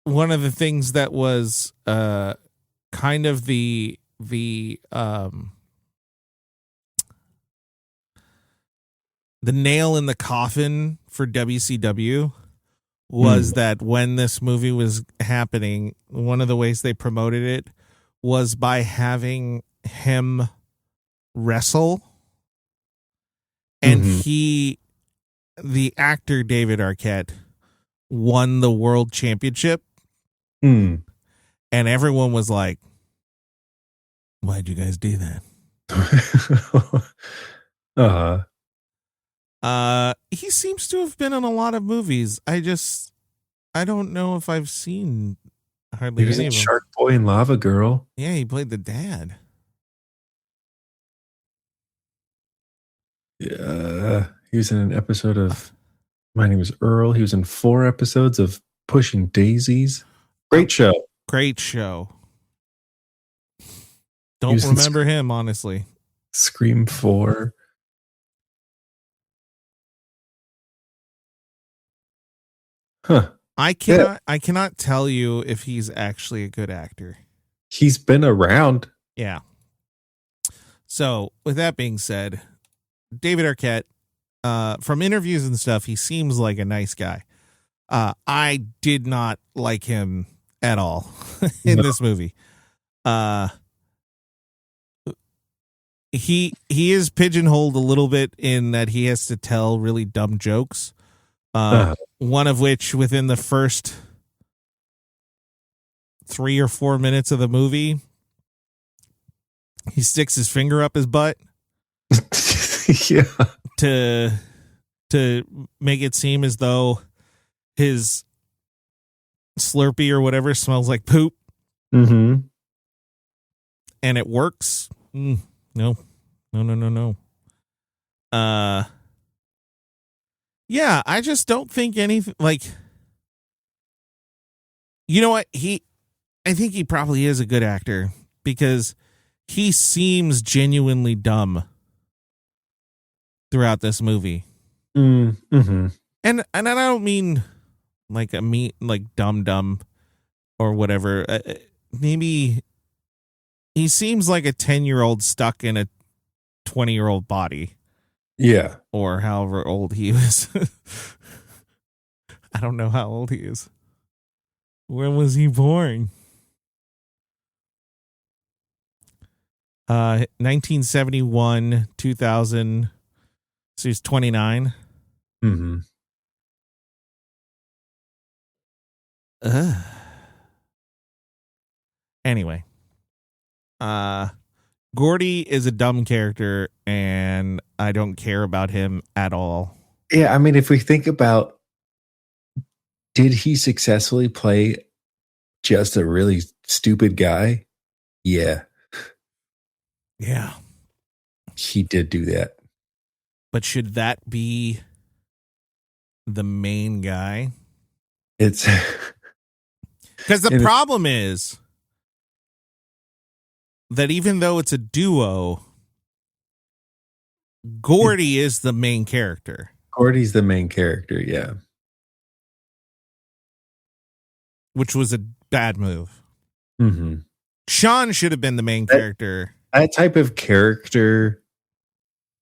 one of the things that was kind of the nail in the coffin for WCW was that when this movie was happening, one of the ways they promoted it was by having him wrestle. And the actor David Arquette won the world championship. And everyone was like, why'd you guys do that? He seems to have been in a lot of movies. I don't know if I've seen hardly he was any in of them. Shark Boy and Lava Girl. Yeah, he played the dad. Yeah, he was in an episode of My Name is Earl. He was in 4 episodes of Pushing Daisies. Great show. Great show. Don't remember him, honestly. Scream 4. Huh. I cannot tell you if he's actually a good actor. He's been around. Yeah. So, with that being said, David Arquette, from interviews and stuff, he seems like a nice guy. I did not like him at all in this movie. He is pigeonholed a little bit in that he has to tell really dumb jokes. One of which within the first 3 or 4 minutes of the movie, he sticks his finger up his butt. Yeah. To make it seem as though his Slurpee or whatever smells like poop. And it works. No. Yeah, I just don't think anything like, you know what? I think he probably is a good actor because he seems genuinely dumb throughout this movie. And I don't mean like dumb or whatever. Maybe he seems like a 10-year-old stuck in a 20-year-old body. Yeah. Or however old he is. I don't know how old he is. When was he born? 1971, 2000. So he's 29. Anyway. Gordy is a dumb character, and I don't care about him at all. Yeah, I mean, if we think about, did he successfully play just a really stupid guy? Yeah. Yeah. He did do that. But should that be the main guy? It's Because the problem is that even though it's a duo, Gordy is the main character. Gordy's the main character, yeah. Which was a bad move. Mm-hmm. Caan should have been the main character. That type of character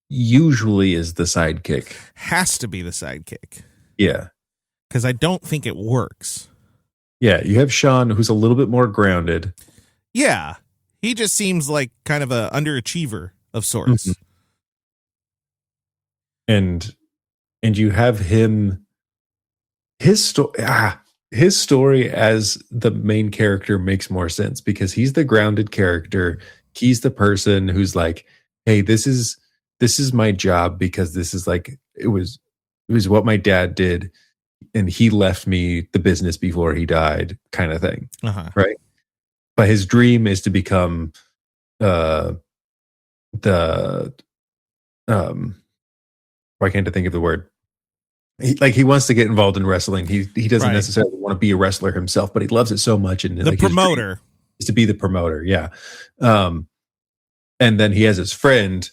usually is the sidekick. Has to be the sidekick. Yeah. Because I don't think it works. Yeah, you have Sean, who's a little bit more grounded. Yeah. He just seems like kind of a underachiever of sorts. Mm-hmm. And you have him, his story as the main character makes more sense because he's the grounded character. He's the person who's like, hey, this is my job because this is like, it was what my dad did. And he left me the business before he died, kind of thing. Right. But his dream is to become why can't I think of the word? He wants to get involved in wrestling. He doesn't necessarily want to be a wrestler himself, but he loves it so much. And the promoter is to be the promoter. Yeah. And then he has his friend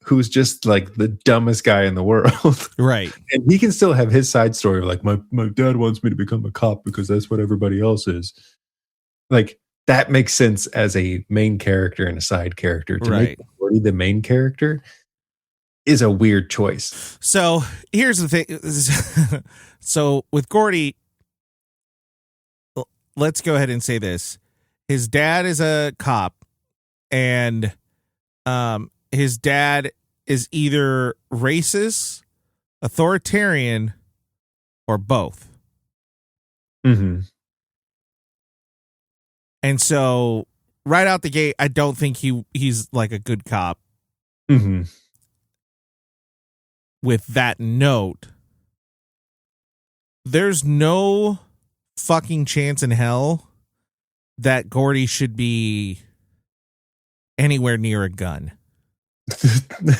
who's just like the dumbest guy in the world. Right. And he can still have his side story of like, my dad wants me to become a cop because that's what everybody else is. Like, that makes sense as a main character and a side character. To make Gordy the main character is a weird choice. So here's the thing. So with Gordy, let's go ahead and say this. His dad is a cop, and his dad is either racist, authoritarian, or both. Mm-hmm. And so right out the gate, I don't think he's like a good cop. Mm-hmm. With that note, there's no fucking chance in hell that Gordy should be anywhere near a gun.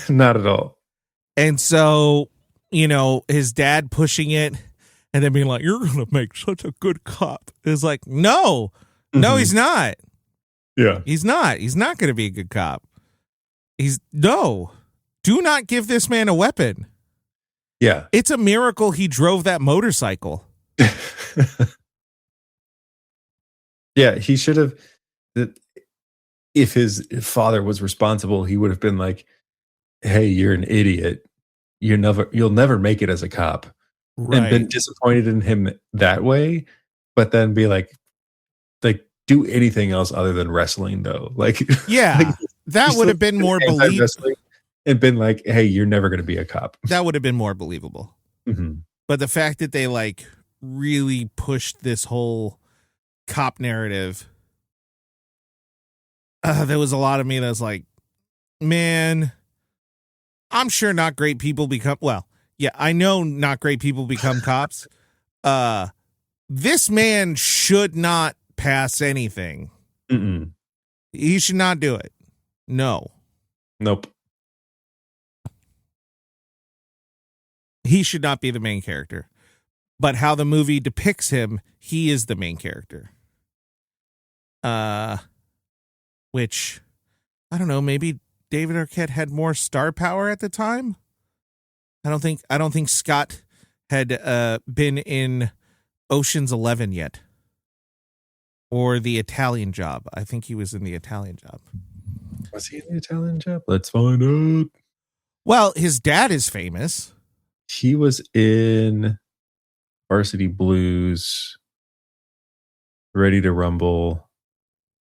Not at all. And so, his dad pushing it and then being like, you're going to make such a good cop. Is like, no, he's not. Yeah. He's not. He's not going to be a good cop. Do not give this man a weapon. Yeah. It's a miracle he drove that motorcycle. Yeah, he should have. If his father was responsible, he would have been like, hey, you're an idiot. You'll never make it as a cop. Right. And been disappointed in him that way, but then be like do anything else other than wrestling though. Like, yeah, like, that would have been more believable. And been like, hey, you're never going to be a cop. That would have been more believable. Mm-hmm. But the fact that they like really pushed this whole cop narrative, there was a lot of me that was like, man, I'm sure not great people become, well, yeah, I know not great people become cops. This man should not pass anything. Mm-mm. He should not do it. No. Nope. He should not be the main character. But how the movie depicts him, he is the main character. Which, I don't know, maybe David Arquette had more star power at the time. I don't think Scott had been in Ocean's 11 yet. Or The Italian Job. I think he was in The Italian Job. Was he in The Italian Job? Let's find out. Well, his dad is famous. He was in Varsity Blues, Ready to Rumble.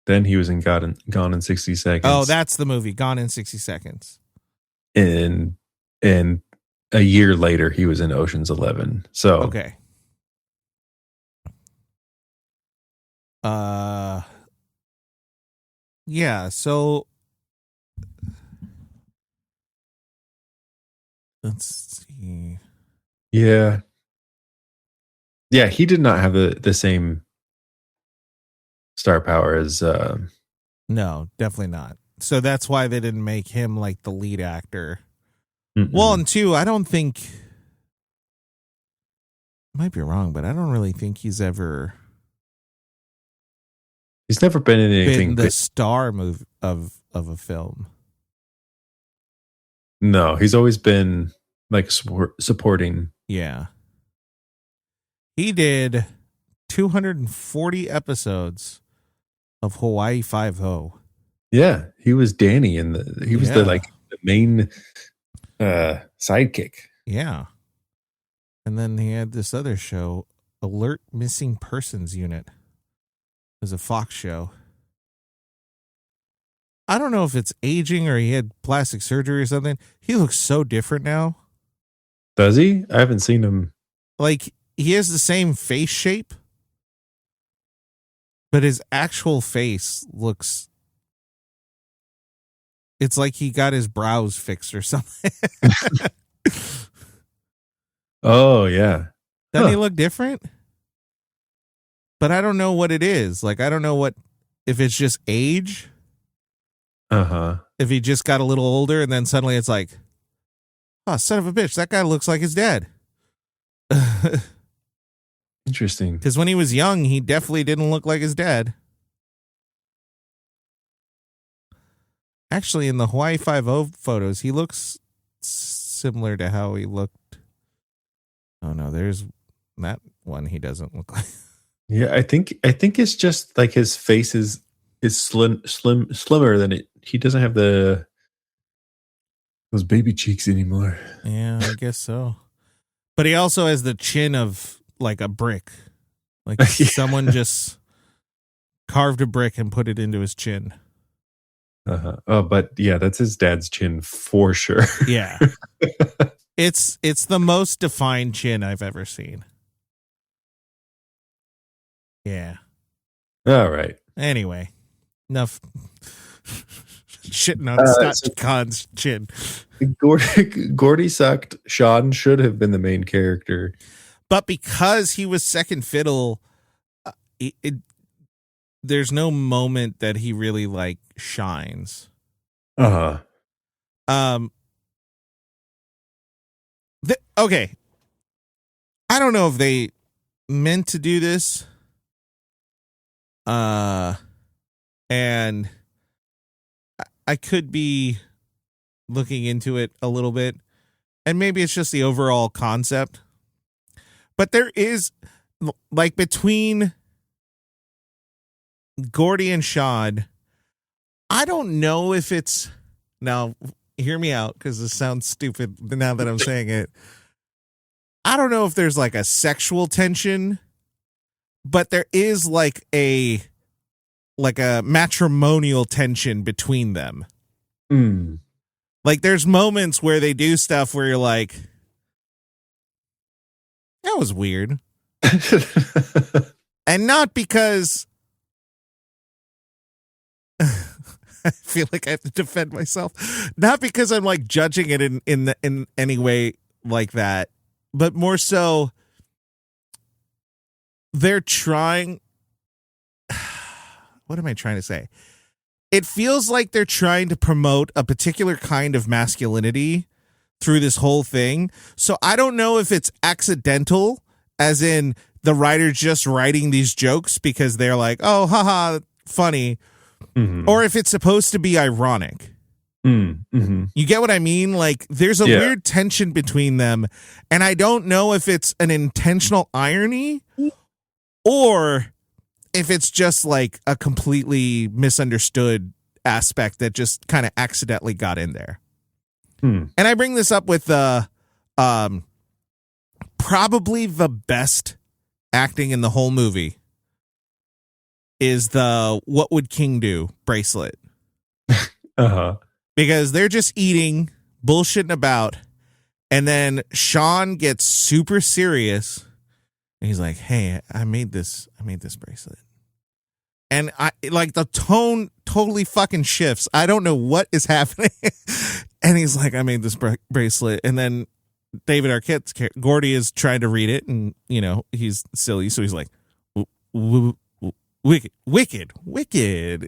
Then he was in Gone in 60 Seconds. Oh, that's the movie, Gone in 60 Seconds. And a year later, he was in Ocean's 11. So okay. Yeah, so let's see. Yeah, he did not have the same star power as no, definitely not. So that's why they didn't make him like the lead actor. Mm-mm. Well, and two, I don't think, I might be wrong, but I don't really think he's ever He's never been in anything been the star move of a film. No, he's always been like supporting. Yeah. He did 240 episodes of Hawaii Five-0. Yeah, he was Danny in he was the main sidekick. Yeah. And then he had this other show, Alert Missing Persons Unit. It was a Fox show. I don't know if it's aging or he had plastic surgery or something. He looks so different now. Does he? I haven't seen him. Like, he has the same face shape, but his actual face looks... It's like he got his brows fixed or something. Oh, yeah. Doesn't he look different? But I don't know what it is. Like, I don't know if it's just age. Uh-huh. If he just got a little older and then suddenly it's like, oh, son of a bitch, that guy looks like his dad. Interesting. Because when he was young, he definitely didn't look like his dad. Actually, in the Hawaii Five-0 photos, he looks similar to how he looked. Oh no, there's that one. He doesn't look like. Yeah, I think it's just like his face is slimmer than it. He doesn't have those baby cheeks anymore. Yeah, I guess so. But he also has the chin of like a brick. Like someone just carved a brick and put it into his chin. Uh-huh. Oh, but yeah, that's his dad's chin for sure. Yeah. It's the most defined chin I've ever seen. Yeah. All right. Anyway, enough shitting on Scott Caan's chin. Gordy sucked. Sean should have been the main character. But because he was second fiddle, there's no moment that he really like shines. Uh-huh. Okay. I don't know if they meant to do this. And I could be looking into it a little bit. And maybe it's just the overall concept. But there is, like, between Gordy and Sean, I don't know if it's... Now, hear me out, because this sounds stupid now that I'm saying it. I don't know if there's, like, a sexual tension, but there is, like a matrimonial tension between them. Mm. Like, there's moments where they do stuff where you're like, that was weird. And not because I feel like I have to defend myself. Not because I'm like judging it in any way like that, but more so they're trying. What am I trying to say? It feels like they're trying to promote a particular kind of masculinity through this whole thing. So I don't know if it's accidental, as in the writer's just writing these jokes because they're like, oh, haha, funny. Mm-hmm. Or if it's supposed to be ironic. Mm-hmm. You get what I mean? Like, there's a weird tension between them, and I don't know if it's an intentional irony or if it's just like a completely misunderstood aspect that just kind of accidentally got in there. And I bring this up with probably the best acting in the whole movie is the "What Would King Do" bracelet. Uh-huh. Because they're just eating, bullshitting about, and then Sean gets super serious. And he's like, "Hey, I made this bracelet." And I like the tone totally fucking shifts. I don't know what is happening. And he's like, "I made this bracelet." And then David Arquette's Gordy is trying to read it, and you know he's silly, so he's like, "Wicked."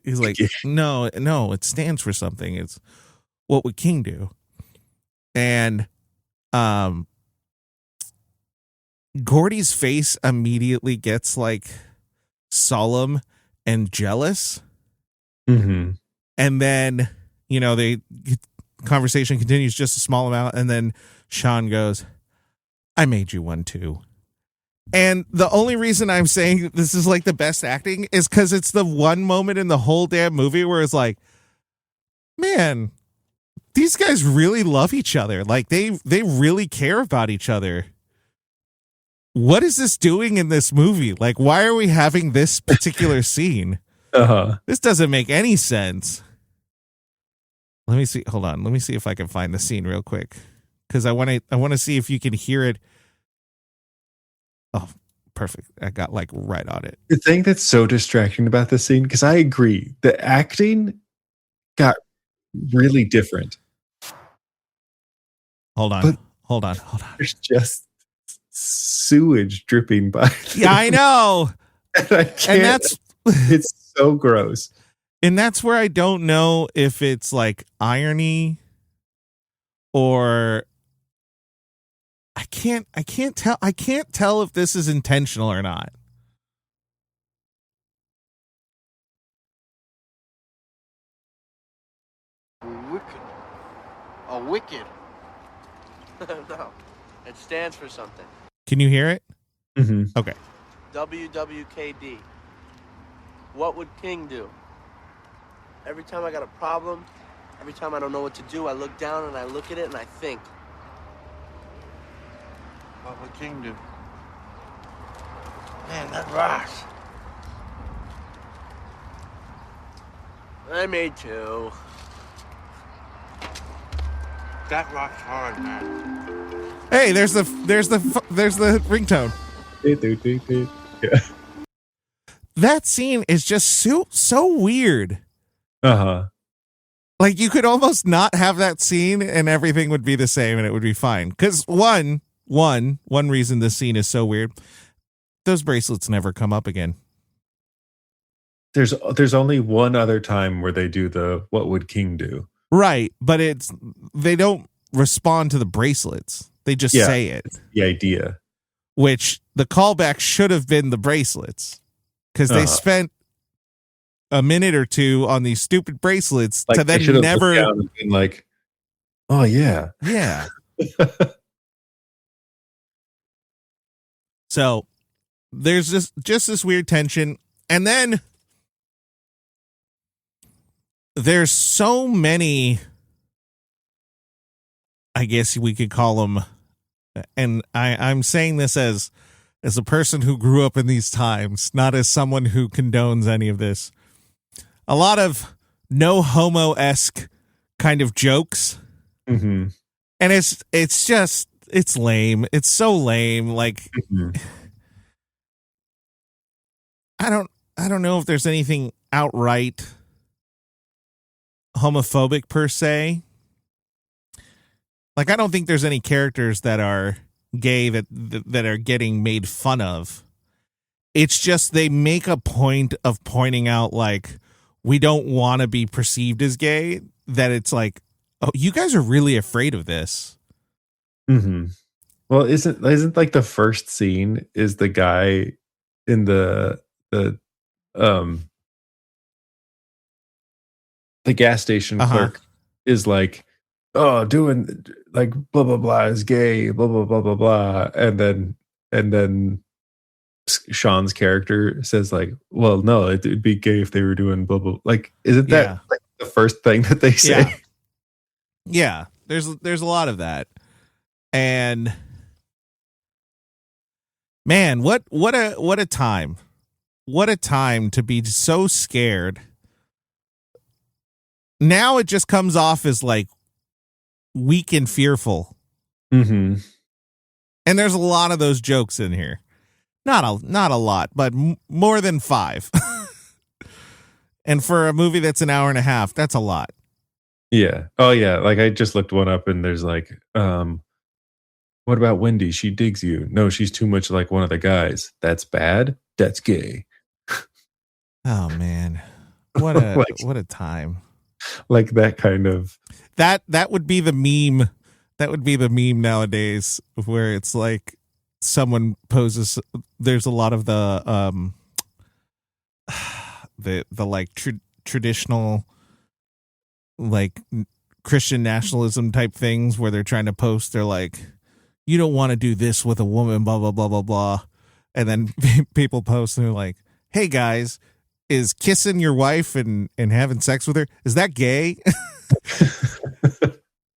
He's like, no, it stands for something. It's "What Would King Do?" And Gordy's face immediately gets like solemn and jealous. Mm-hmm. And then, the conversation continues just a small amount. And then Caan goes, I made you one too. And the only reason I'm saying this is like the best acting is because it's the one moment in the whole damn movie where it's like, man, these guys really love each other. Like they really care about each other. What is this doing in this movie? Like, why are we having this particular scene? This doesn't make any sense. Let me see. Hold on. Let me see if I can find the scene real quick. Because I want to see if you can hear it. Oh, perfect. I got like right on it. The thing that's so distracting about this scene, because I agree, the acting got really different. Hold on. There's just sewage dripping by. Yeah, I know. And I can't. It's so gross. And that's where I don't know if it's like irony or I can't tell if this is intentional or not. Wicked. No, it stands for something. Can you hear it? Mm-hmm. Okay. WWKD. What would King do? Every time I got a problem, every time I don't know what to do, I look down and I look at it and I think. What would King do? Man, that rocks. I made two. That rocks hard, man. Hey, there's the ringtone. Yeah. That scene is just so weird. Like you could almost not have that scene and everything would be the same and it would be fine. Because one reason this scene is so weird, those bracelets never come up again. There's only one other time where they do the what would King do. Right, but they don't respond to the bracelets. They just say it. The idea. Which the callback should have been the bracelets. Because they spent a minute or two on these stupid bracelets like to then never been like, oh yeah. Yeah. So there's just this weird tension. And then there's so many, I guess we could call them, and I'm saying this as a person who grew up in these times, not as someone who condones any of this. A lot of no homo-esque kind of jokes. Mm-hmm. And it's lame. It's so lame. Like, I don't know if there's anything outright homophobic per se. Like, I don't think there's any characters that are gay that are getting made fun of. It's just they make a point of pointing out, like, we don't want to be perceived as gay, that it's like, oh, you guys are really afraid of this. Mm-hmm. Well, isn't like the first scene is the guy in the gas station clerk is like, oh, doing like blah blah blah is gay, blah blah blah blah blah, and then Sean's character says like, well, no, it'd be gay if they were doing blah blah. Like, isn't that like the first thing that they say? Yeah. There's a lot of that, and man, what a time. What a time to be so scared. Now it just comes off as like weak and fearful. Mm-hmm. And there's a lot of those jokes in here. Not a lot, but more than 5. And for a movie that's an hour and a half, that's a lot. Yeah. Oh yeah. Like I just looked one up and there's like, what about Wendy? She digs you. No, she's too much like one of the guys. That's bad. That's gay. Oh man. What a like, what a time. Like that kind of that would be the meme. That would be the meme nowadays where it's like someone poses, there's a lot of the the like traditional like Christian nationalism type things where they're trying to post. They're like, you don't want to do this with a woman, blah blah blah blah blah, and then people post and they're like, hey guys, is kissing your wife and having sex with her, is that gay?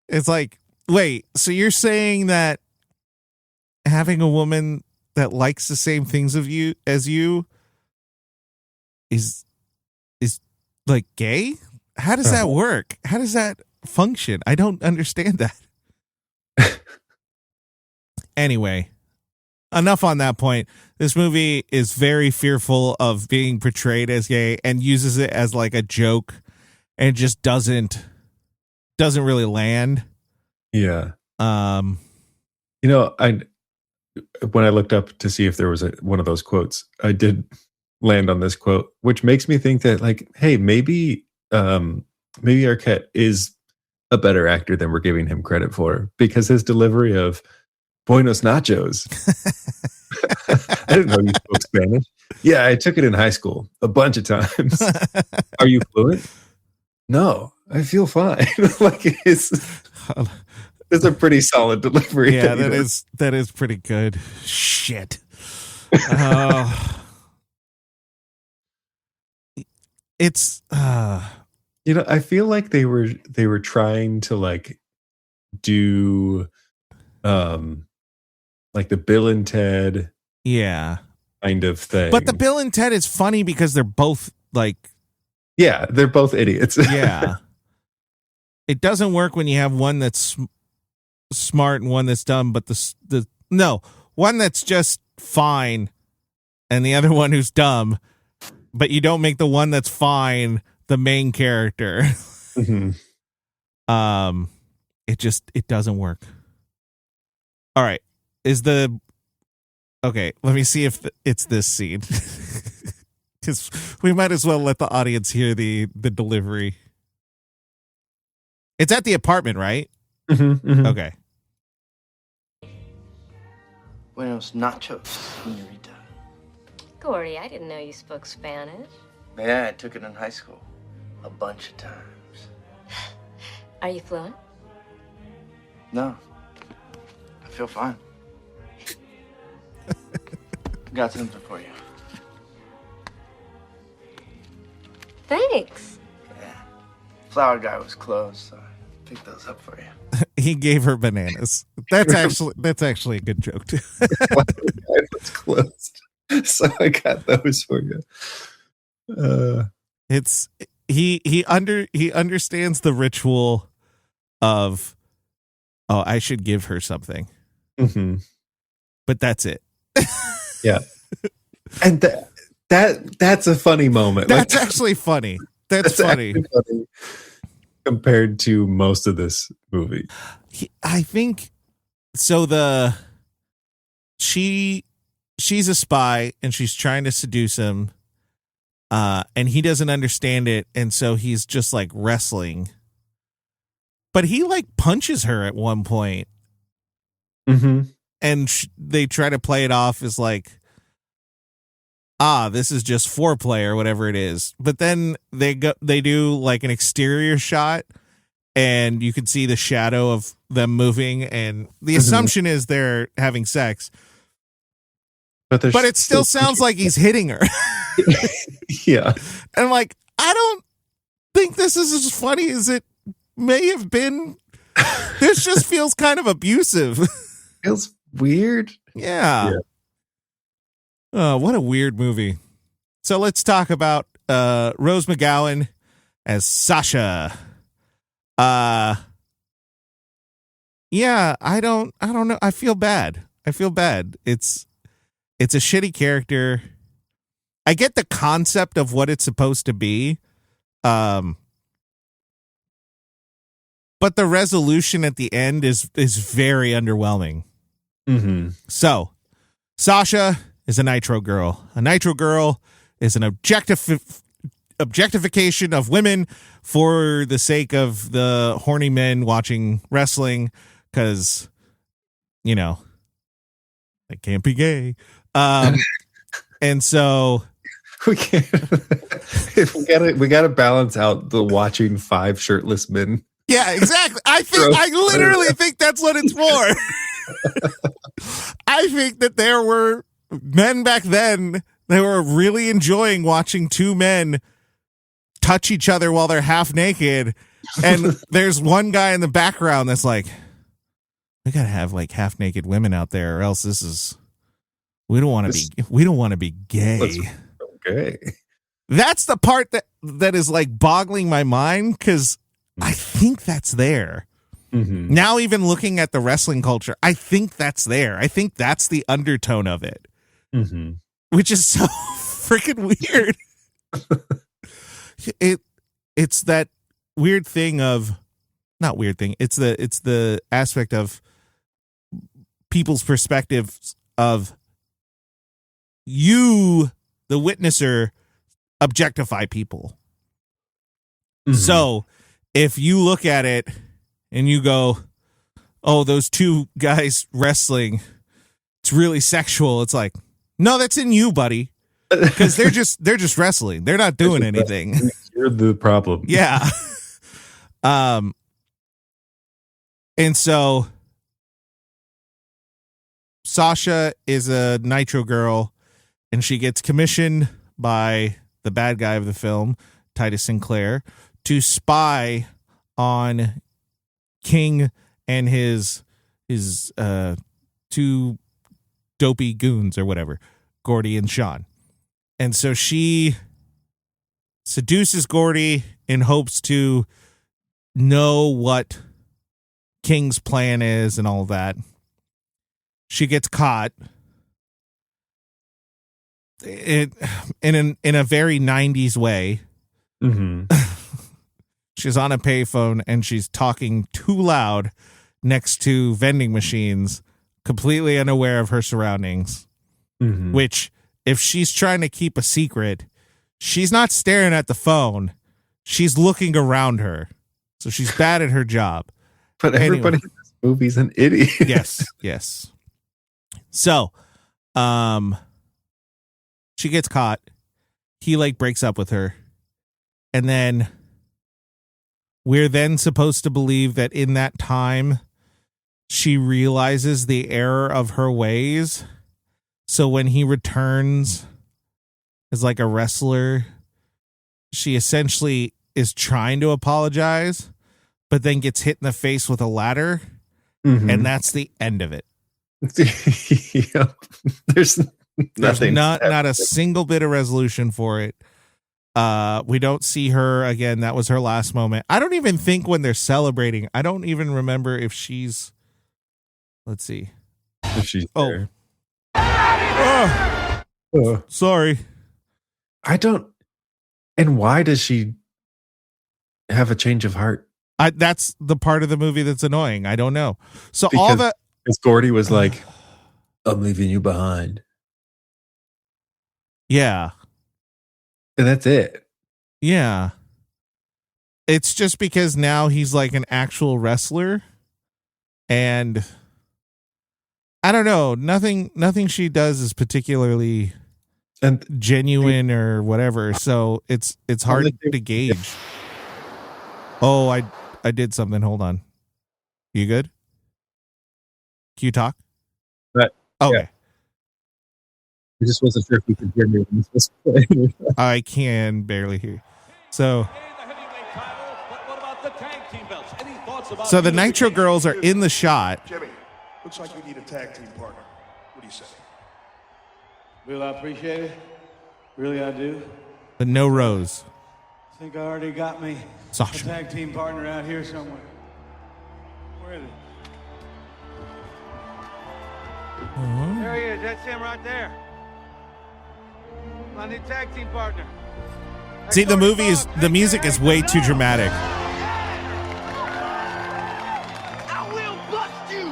It's like, wait, so you're saying that having a woman that likes the same things of you as you is like gay? How does that work? How does that function? I don't understand that. Anyway, enough on that point. This movie is very fearful of being portrayed as gay and uses it as like a joke, and it just doesn't really land. Yeah. Um, when I looked up to see if there was one of those quotes, I did land on this quote, which makes me think that, like, hey, maybe Arquette is a better actor than we're giving him credit for, because his delivery of Buenos Nachos. I didn't know you spoke Spanish. Yeah, I took it in high school a bunch of times. Are you fluent? No, I feel fine. Like it's a pretty solid delivery. Yeah, that is pretty good. Shit. It's I feel like they were trying to like do like the Bill and Ted kind of thing. But the Bill and Ted is funny because they're both like, yeah, they're both idiots. Yeah. It doesn't work when you have one that's smart and one that's dumb, but one that's just fine and the other one who's dumb, but you don't make the one that's fine the main character. Mm-hmm. It doesn't work. All right. Okay, let me see if it's this scene. Because we might as well let the audience hear the delivery. It's at the apartment, right? Mm-hmm, mm-hmm. Okay. Buenos nachos, señorita. Gordy, I didn't know you spoke Spanish. Yeah, I took it in high school. A bunch of times. Are you fluent? No. I feel fine. Got something for you. Thanks. Yeah. Flower guy was closed, so I picked those up for you. He gave her bananas. That's actually a good joke too. Flower guy was closed, so I got those for you. It's he understands the ritual of, oh, I should give her something. Mm-hmm. But that's it. Yeah. And that's a funny moment. That's actually funny. That's funny compared to most of this movie. I think so. She's a spy and she's trying to seduce him, and he doesn't understand it, and so he's just like wrestling. But he like punches her at one point. Mm-hmm. And they try to play it off as like, this is just foreplay or whatever it is. But then they do like an exterior shot, and you can see the shadow of them moving, and the assumption is they're having sex. But it still sounds like he's hitting her. Yeah. And I'm like, I don't think this is as funny as it may have been. This just feels kind of abusive. Feels weird. Yeah. Oh, what a weird movie. So let's talk about Rose McGowan as Sasha. Yeah, I don't know. I feel bad. It's a shitty character. I get the concept of what it's supposed to be. But the resolution at the end is very underwhelming. Mm-hmm. So, Sasha is a Nitro girl. A Nitro girl is an objectification of women for the sake of the horny men watching wrestling, because, you know, they can't be gay. And so We can't. we gotta balance out the watching 5 shirtless men. Yeah, exactly. I literally think that's what it's for. I think that there were men back then that were really enjoying watching 2 men touch each other while they're half naked, and there's one guy in the background that's like, we gotta have like half naked women out there, or else we don't want to be gay. Okay. That's the part that is like boggling my mind, because I think that's there. Mm-hmm. Now, even looking at the wrestling culture, I think that's there. I think that's the undertone of it, which is so freaking weird. It's that weird thing of, not weird thing. It's the aspect of people's perspectives of you, the witnesser, objectify people. So if you look at it and you go, oh, those 2 guys wrestling, it's really sexual. It's like, no, that's in you, buddy. Because they're just wrestling. They're not doing anything. You're the problem. Yeah. And so Sasha is a Nitro girl, and she gets commissioned by the bad guy of the film, Titus Sinclair, to spy on King and his 2 dopey goons or whatever, Gordy and Sean. And so she seduces Gordy in hopes to know what King's plan is and all that. She gets caught in a very 90s way. She's on a payphone and she's talking too loud next to vending machines, completely unaware of her surroundings. Which, if she's trying to keep a secret, she's not staring at the phone. She's looking around her. So she's bad at her job. But everybody in this movie's an idiot. Yes. So, she gets caught. He like breaks up with her. And then we're then supposed to believe that in that time she realizes the error of her ways. So when he returns as like a wrestler, she essentially is trying to apologize, but then gets hit in the face with a ladder. And that's the end of it. Yep. There's nothing. Not a single bit of resolution for it. We don't see her again. That was her last moment. I don't even think when they're celebrating, I don't even remember if she's, let's see. If she's there. Sorry. I don't. And why does she have a change of heart? That's the part of the movie that's annoying. I don't know. So because Gordy was like, I'm leaving you behind. Yeah. And that's it. Yeah. It's just because now he's like an actual wrestler, and I don't know, nothing she does is particularly genuine or whatever. So it's hard to gauge. Oh, I did something. Hold on. You good? Can you talk? But, okay. Yeah. I just wasn't sure if you could hear me when this was playing. I can barely hear you. So the Nitro girls are in the shot. Jimmy, looks like we need a tag team partner. What do you say? Bill, I appreciate it. Really, I do. But no Rose. I think I already got me Sasha. a tag team partner out here somewhere. Where is it? There he is. That's him right there. My new tag team partner. See, the music is way too dramatic. I will bust you.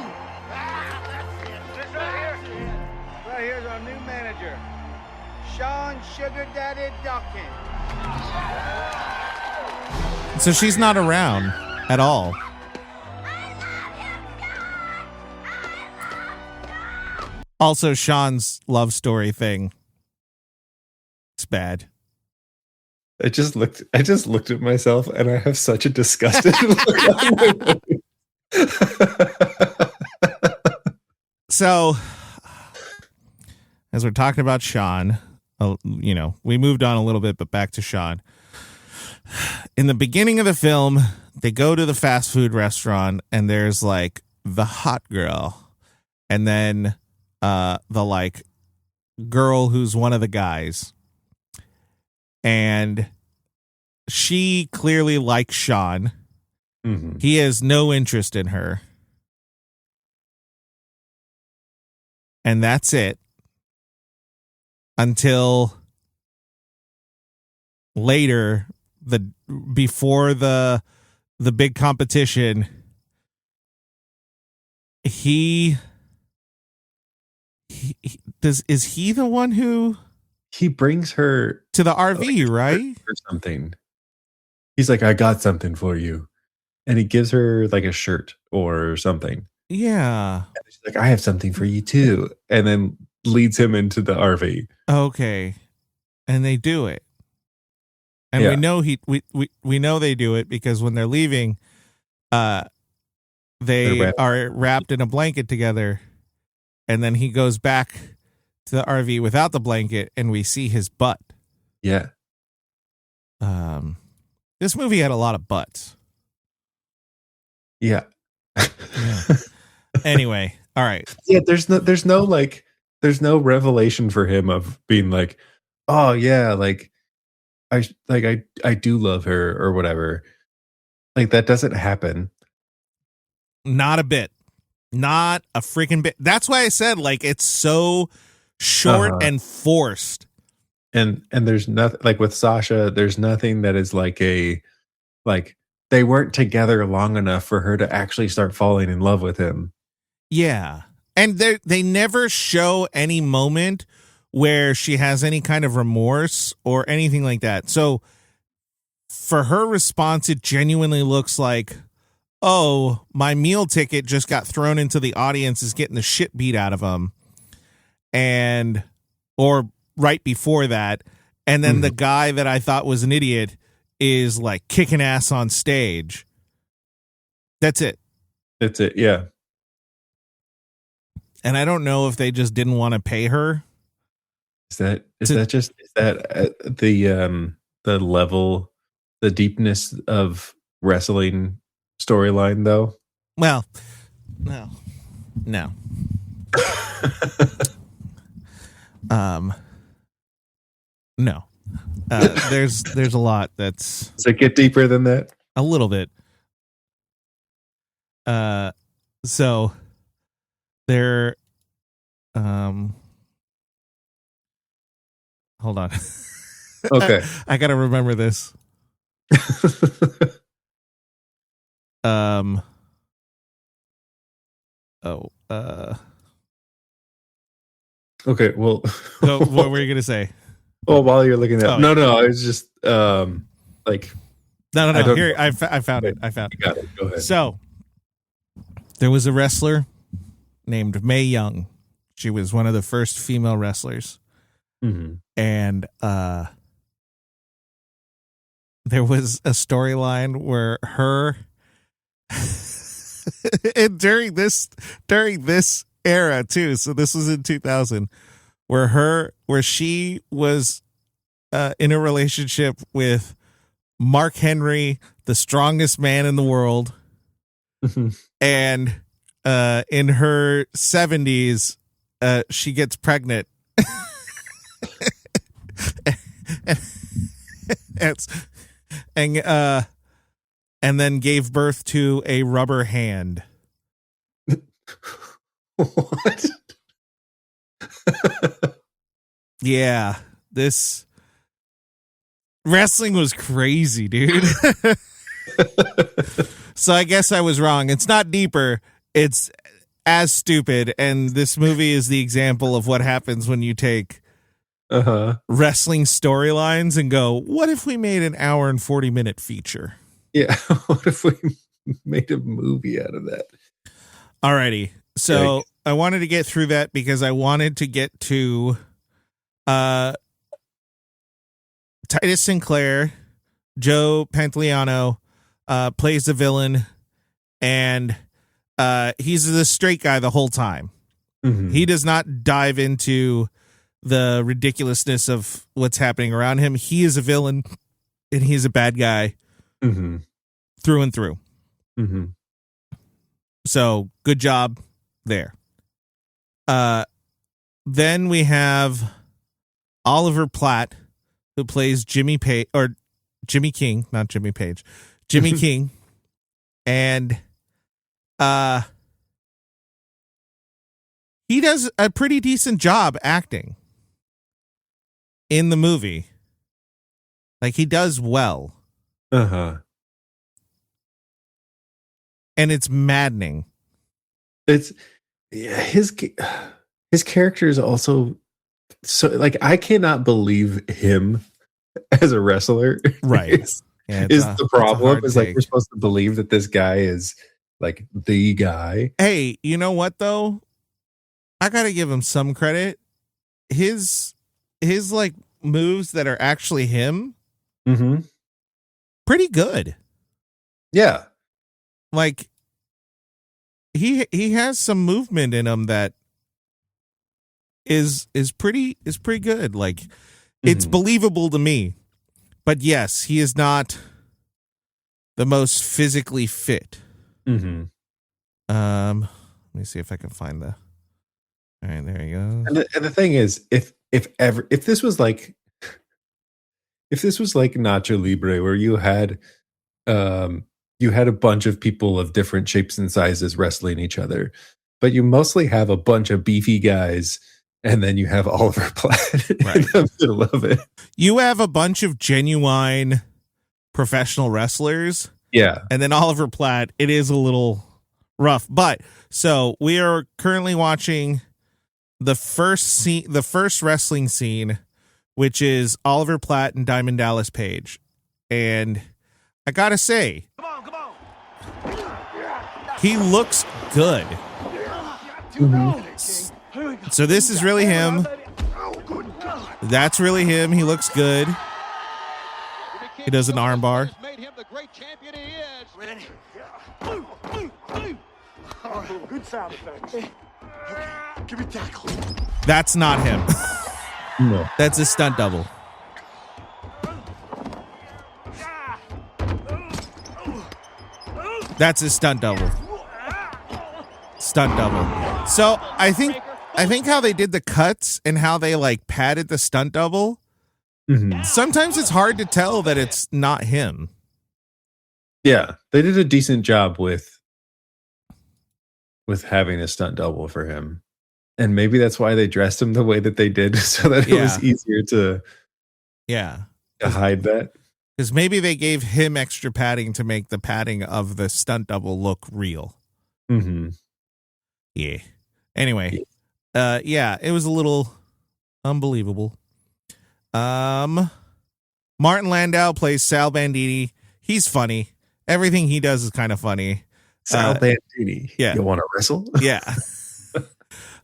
This right here's our new manager, Sean Sugar Daddy Dawkins. So she's not around at all. Also, Sean's love story thing. bad. I just looked at myself and I have such a disgusted look on my face. So, as we're talking about Caan, we moved on a little bit, but back to Caan. In the beginning of the film, they go to the fast food restaurant and there's like the hot girl and then the like girl who's one of the guys. And she clearly likes Caan. Mm-hmm. He has no interest in her. And that's it. Until later, before the big competition, is he the one who he brings her to the RV, right? Or something. He's like, I got something for you. And he gives her like a shirt or something. Yeah. And she's like, I have something for you too. And then leads him into the RV. Okay. And they do it. And we know we know they do it because when they're leaving, they are wrapped in a blanket together. And then he goes back to the RV without the blanket and we see his butt. Yeah. This movie had a lot of butts. Yeah. Anyway, all right. Yeah, there's no revelation for him of being like, oh yeah, I do love her or whatever. Like that doesn't happen. Not a bit. Not a freaking bit. That's why I said like it's so short and forced. And there's nothing like with Sasha, there's nothing that is like they weren't together long enough for her to actually start falling in love with him. Yeah. And they never show any moment where she has any kind of remorse or anything like that. So for her response, it genuinely looks like, oh, my meal ticket just got thrown into the audience is getting the shit beat out of him. Or right before that. And then the guy that I thought was an idiot is like kicking ass on stage. That's it. That's it. Yeah. And I don't know if they just didn't want to pay her. Is that the level, the deepness of wrestling storyline though? Well, no. No. There's a lot that's. Does it get deeper than that? A little bit. So there. Hold on. Okay. I gotta remember this. Okay. Well. So what were you gonna say? Oh, while you're looking at no, I was just like. No. Here, I found it. You got it. Go ahead. So there was a wrestler named Mae Young. She was one of the first female wrestlers. Mm-hmm. And there was a storyline where her and during this era too, so this was in 2000, where she was in a relationship with Mark Henry, the strongest man in the world. Mm-hmm. And in her 70s, she gets pregnant. And then gave birth to a rubber hand. What? Yeah, this wrestling was crazy, dude. So I guess I was wrong. It's not deeper. It's as stupid. And this movie is the example of what happens when you take wrestling storylines and go, what if we made an hour and 40-minute feature? Yeah. What if we made a movie out of that? Alrighty. So I wanted to get through that because I wanted to get to Titus Sinclair, Joe Pantoliano, plays the villain, and he's the straight guy the whole time. Mm-hmm. He does not dive into the ridiculousness of what's happening around him. He is a villain, and he's a bad guy Mm-hmm. through and through. Mm-hmm. So good job there. Then we have Oliver Platt, who plays Jimmy King, not Jimmy Page, Jimmy King. And he does a pretty decent job acting in the movie. Like, he does well. Uh-huh. And it's maddening. It's his character is also so, like, I cannot believe him as a wrestler. Right. Yeah, is the problem. Is like, we're supposed to believe that this guy is like the guy. Hey, you know what though? I gotta give him some credit. His like moves that are actually him, Mm-hmm. pretty good. Yeah. Like, he has some movement in him that is pretty good. Like, it's believable to me. But yes, he is not the most physically fit. Mm-hmm. Let me see if I can find the. All right, there you go. And the thing is, if this was like Nacho Libre, where you had a bunch of people of different shapes and sizes wrestling each other, but you mostly have a bunch of beefy guys, and then you have Oliver Platt in the middle of it. You have a bunch of genuine professional wrestlers. Yeah. And then Oliver Platt, it is a little rough. But so we are currently watching the first wrestling scene, which is Oliver Platt and Diamond Dallas Page. And I gotta say, he looks good. So this is really him. That's really him. He looks good. He does an armbar. Good sound effects. Okay, give me tackle. That's not him. No. That's a stunt double. That's a stunt double. Stunt double. So I think how they did the cuts and how they like padded the stunt double. Mm-hmm. Sometimes it's hard to tell that it's not him. Yeah, they did a decent job with having a stunt double for him. And maybe that's why they dressed him the way that they did, so that it was easier to hide that. Because maybe they gave him extra padding to make the padding of the stunt double look real. Mm-hmm. Yeah. Anyway, it was a little unbelievable. Martin Landau plays Sal Bandini. He's funny. Everything he does is kind of funny. Sal Bandini. Yeah. You want to wrestle? Yeah.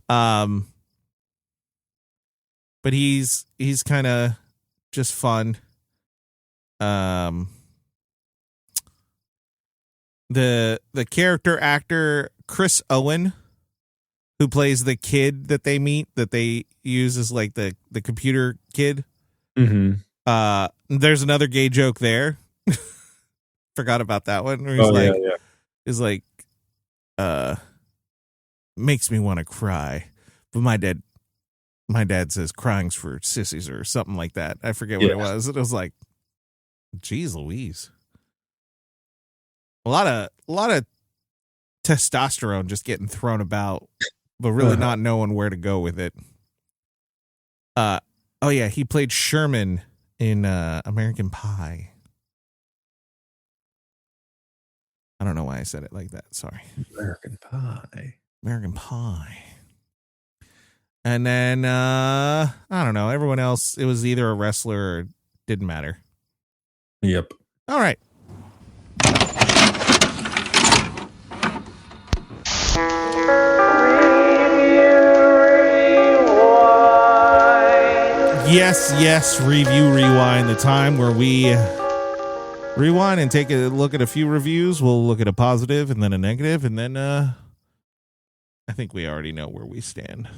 But he's kind of just fun. The character actor Chris Owen, who plays the kid that they meet, that they use as like the computer kid. Mm-hmm. There's another gay joke there. Forgot about that one. Where he's is like, makes me want to cry, but my dad says crying's for sissies or something like that. I forget what it was. It was like, geez Louise. A lot of testosterone just getting thrown about, but really not knowing where to go with it. Oh yeah, he played Sherman in American Pie. I don't know why I said it like that. Sorry. American Pie. And then I don't know. Everyone else, it was either a wrestler or didn't matter. Yep. All right. Yes, review rewind, the time where we rewind and take a look at a few reviews. We'll look at a positive and then a negative, and then I think we already know where we stand.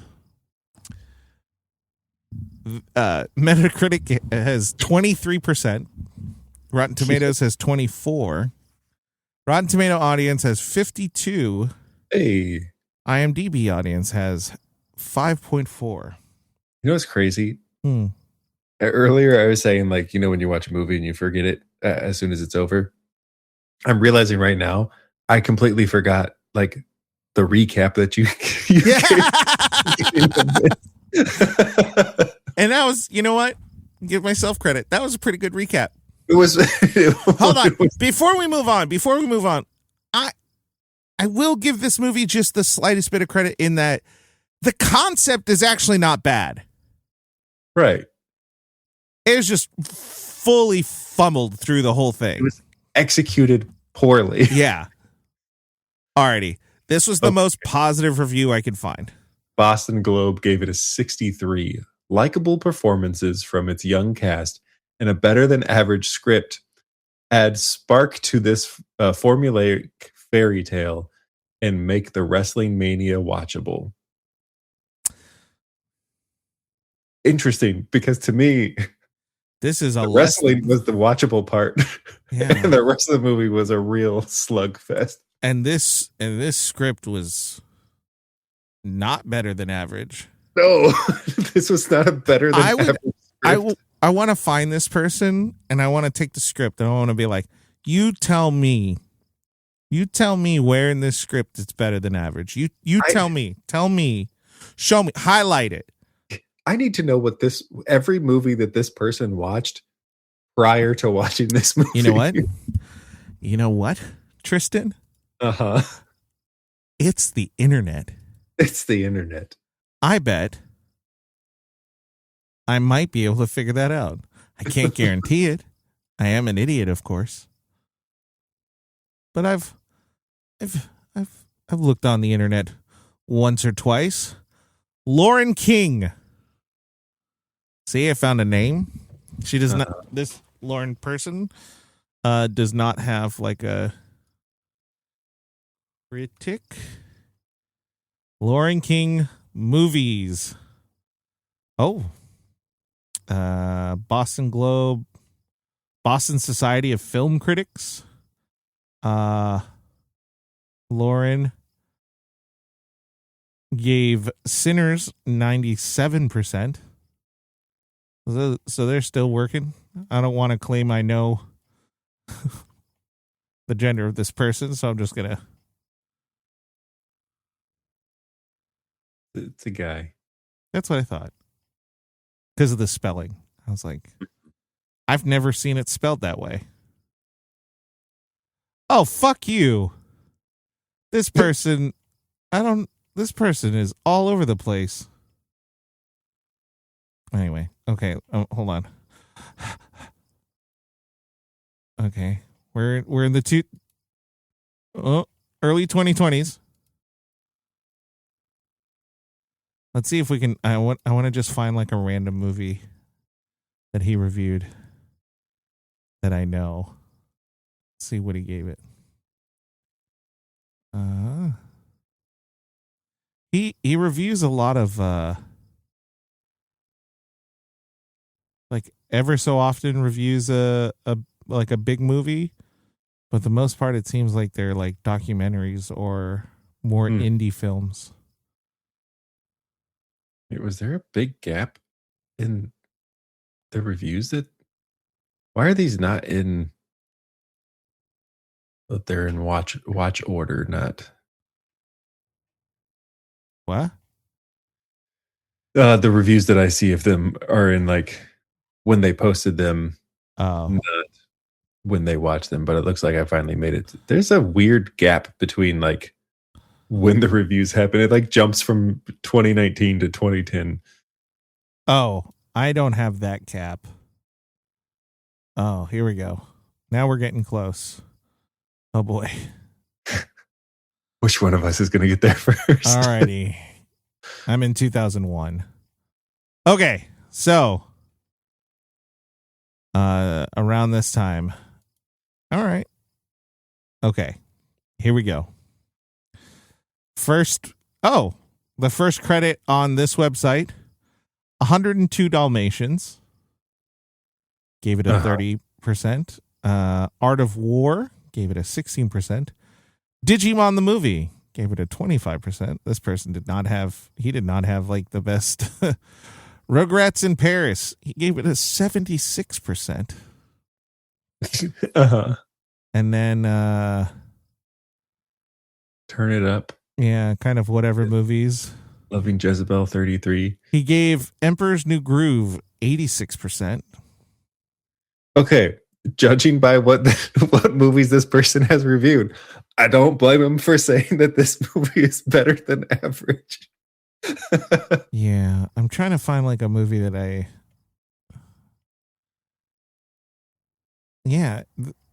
Metacritic has 23%. Rotten Tomatoes has 24%. Rotten Tomato audience has 52%. Hey. IMDb audience has 5.4. You know what's crazy? Earlier I was saying, like, you know, when you watch a movie and you forget it as soon as it's over. I'm realizing right now I completely forgot, like, the recap that you And that was, you know what? Give myself credit. That was a pretty good recap. It was. Hold on. Before we move on, I will give this movie just the slightest bit of credit in that the concept is actually not bad. Right. It was just fully fumbled through the whole thing. It was executed poorly. Yeah. Alrighty. This was the most positive review I could find. Boston Globe gave it a 63. Likeable performances from its young cast and a better than average script add spark to this formulaic fairy tale and make the wrestling mania watchable. Interesting, because to me, this is a wrestling was the watchable part. Yeah. And the rest of the movie was a real slugfest. And this script was not better than average. No, this was not a better than average script. I want to find this person and I want to take the script and I want to be like, you tell me where in this script it's better than average. You tell me, show me, highlight it. I need to know what every movie that this person watched prior to watching this movie. You know what, Tristan? Uh-huh. It's the internet. It's the internet. I bet I might be able to figure that out. I can't guarantee it. I am an idiot, of course. But I've looked on the internet once or twice. Lauren King. See, I found a name. She does not. This Lauren person does not have like a critic. Lauren King movies. Oh. Boston Globe, Boston Society of Film Critics. Lauren gave Sinners 97%. So they're still working. I don't want to claim I know the gender of this person, so I'm just going to. It's a guy. That's what I thought. Because of the spelling. I was like, I've never seen it spelled that way. Oh, fuck you. This person is all over the place. Anyway, okay, hold on. Okay, we're in the early 2020s. Let's see if we can. I want to just find like a random movie that he reviewed that I know. Let's see what he gave it. He reviews a lot of like ever so often reviews a big movie, but the most part it seems like they're like documentaries or more indie films. Was there a big gap in the reviews why are these not in that they're in watch order, not what? The reviews that I see of them are in like when they posted them, not when they watched them, but it looks like I finally made it. There's a weird gap between like when the reviews happen. It like jumps from 2019 to 2010. Oh, I don't have that cap. Oh, here we go. Now we're getting close. Oh boy. Which one of us is going to get there first? Alrighty. I'm in 2001. Okay, so around this time. All right. Okay. Here we go. The first credit on this website, 102 Dalmatians. Gave it a 30%. Art of War gave it a 16%. Digimon the movie gave it a 25%. This person did not have like the best. Rugrats in Paris, he gave it a 76%. And then Turn It Up. Yeah, kind of whatever movies. Loving Jezebel 33. He gave Emperor's New Groove 86%. Okay, judging by what movies this person has reviewed, I don't blame him for saying that this movie is better than average. Yeah, I'm trying to find like a movie that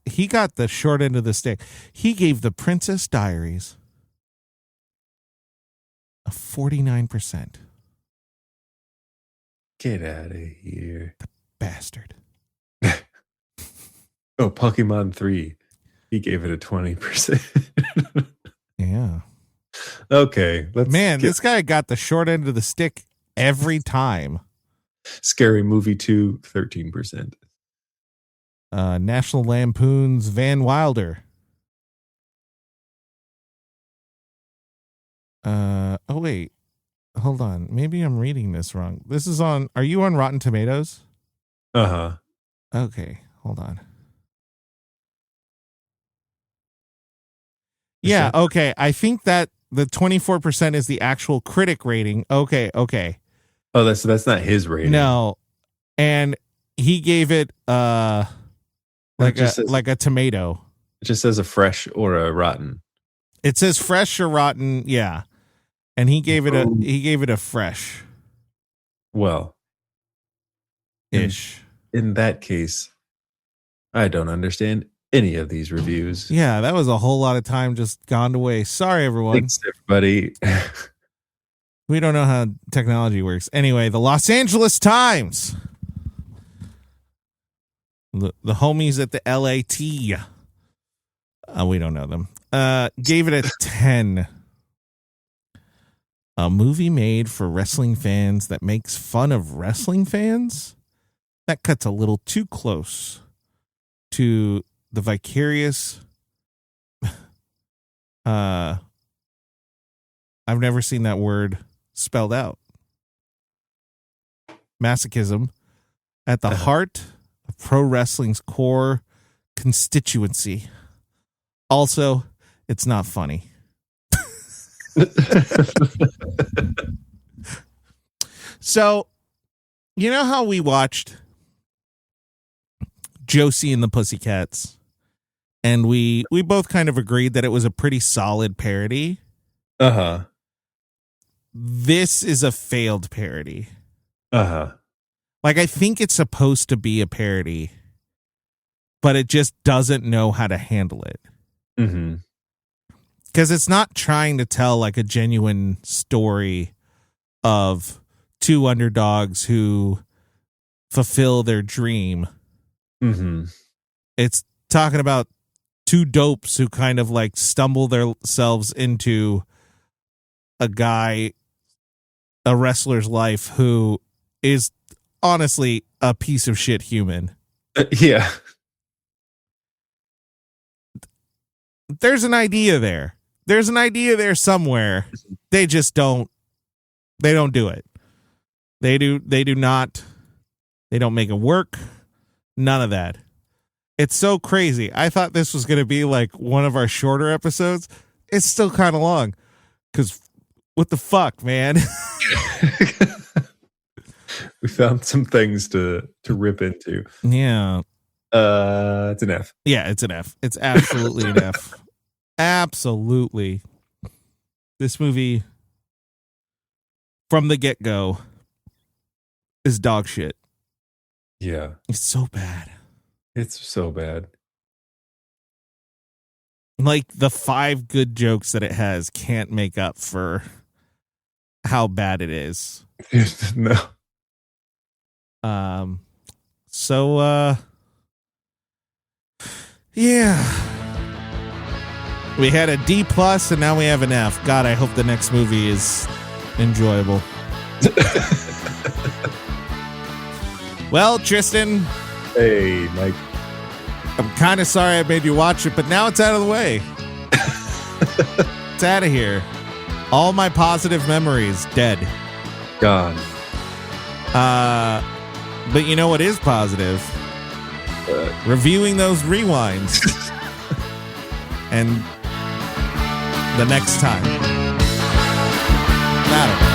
he got the short end of the stick. He gave The Princess Diaries a 49%. Get out of here. Bastard. Oh, Pokemon 3. He gave it a 20%. Yeah. Okay. This guy got the short end of the stick every time. Scary Movie 2, 13%. National Lampoon's Van Wilder. Oh wait. Hold on. Maybe I'm reading this wrong. Are you on Rotten Tomatoes? Uh-huh. Okay, hold on. Yeah, okay. I think that the 24% is the actual critic rating. Okay. Oh, that's not his rating. No. And he gave it like a tomato. It just says a fresh or a rotten. It says fresh or rotten, yeah. And he gave it a fresh. Well, ish. In that case, I don't understand any of these reviews. Yeah, that was a whole lot of time just gone to waste. Sorry, everyone. Thanks, everybody. We don't know how technology works. Anyway, the Los Angeles Times. The homies at the LAT. We don't know them. Gave it a 10. A movie made for wrestling fans that makes fun of wrestling fans? That cuts a little too close to the vicarious. I've never seen that word spelled out. Masochism at the heart of pro wrestling's core constituency. Also, it's not funny. So, you know how we watched Josie and the Pussycats, and we both kind of agreed that it was a pretty solid parody? Uh-huh. This is a failed parody. Uh-huh. Like, I think it's supposed to be a parody, but it just doesn't know how to handle it. Mm-hmm. Because it's not trying to tell like a genuine story of two underdogs who fulfill their dream. Mm-hmm. It's talking about two dopes who kind of like stumble themselves into a wrestler's life who is honestly a piece of shit human. Yeah. There's an idea there. There's an idea there somewhere. They just don't do it. They do not. They don't make it work. None of that. It's so crazy. I thought this was going to be like one of our shorter episodes. It's still kind of long. Because what the fuck, man? We found some things to rip into. Yeah. It's an F. Yeah, it's an F. It's absolutely an F. Absolutely. This movie, from the get-go, is dog shit. Yeah. It's so bad. It's so bad. Like, the 5 good jokes that it has can't make up for how bad it is. No. So, Yeah. We had a D plus and now we have an F. God, I hope the next movie is enjoyable. Well, Tristan. Hey, Mike. I'm kind of sorry I made you watch it, but now it's out of the way. It's out of here. All my positive memories dead. Gone. But you know what is positive? Reviewing those rewinds. And the next time. I don't know.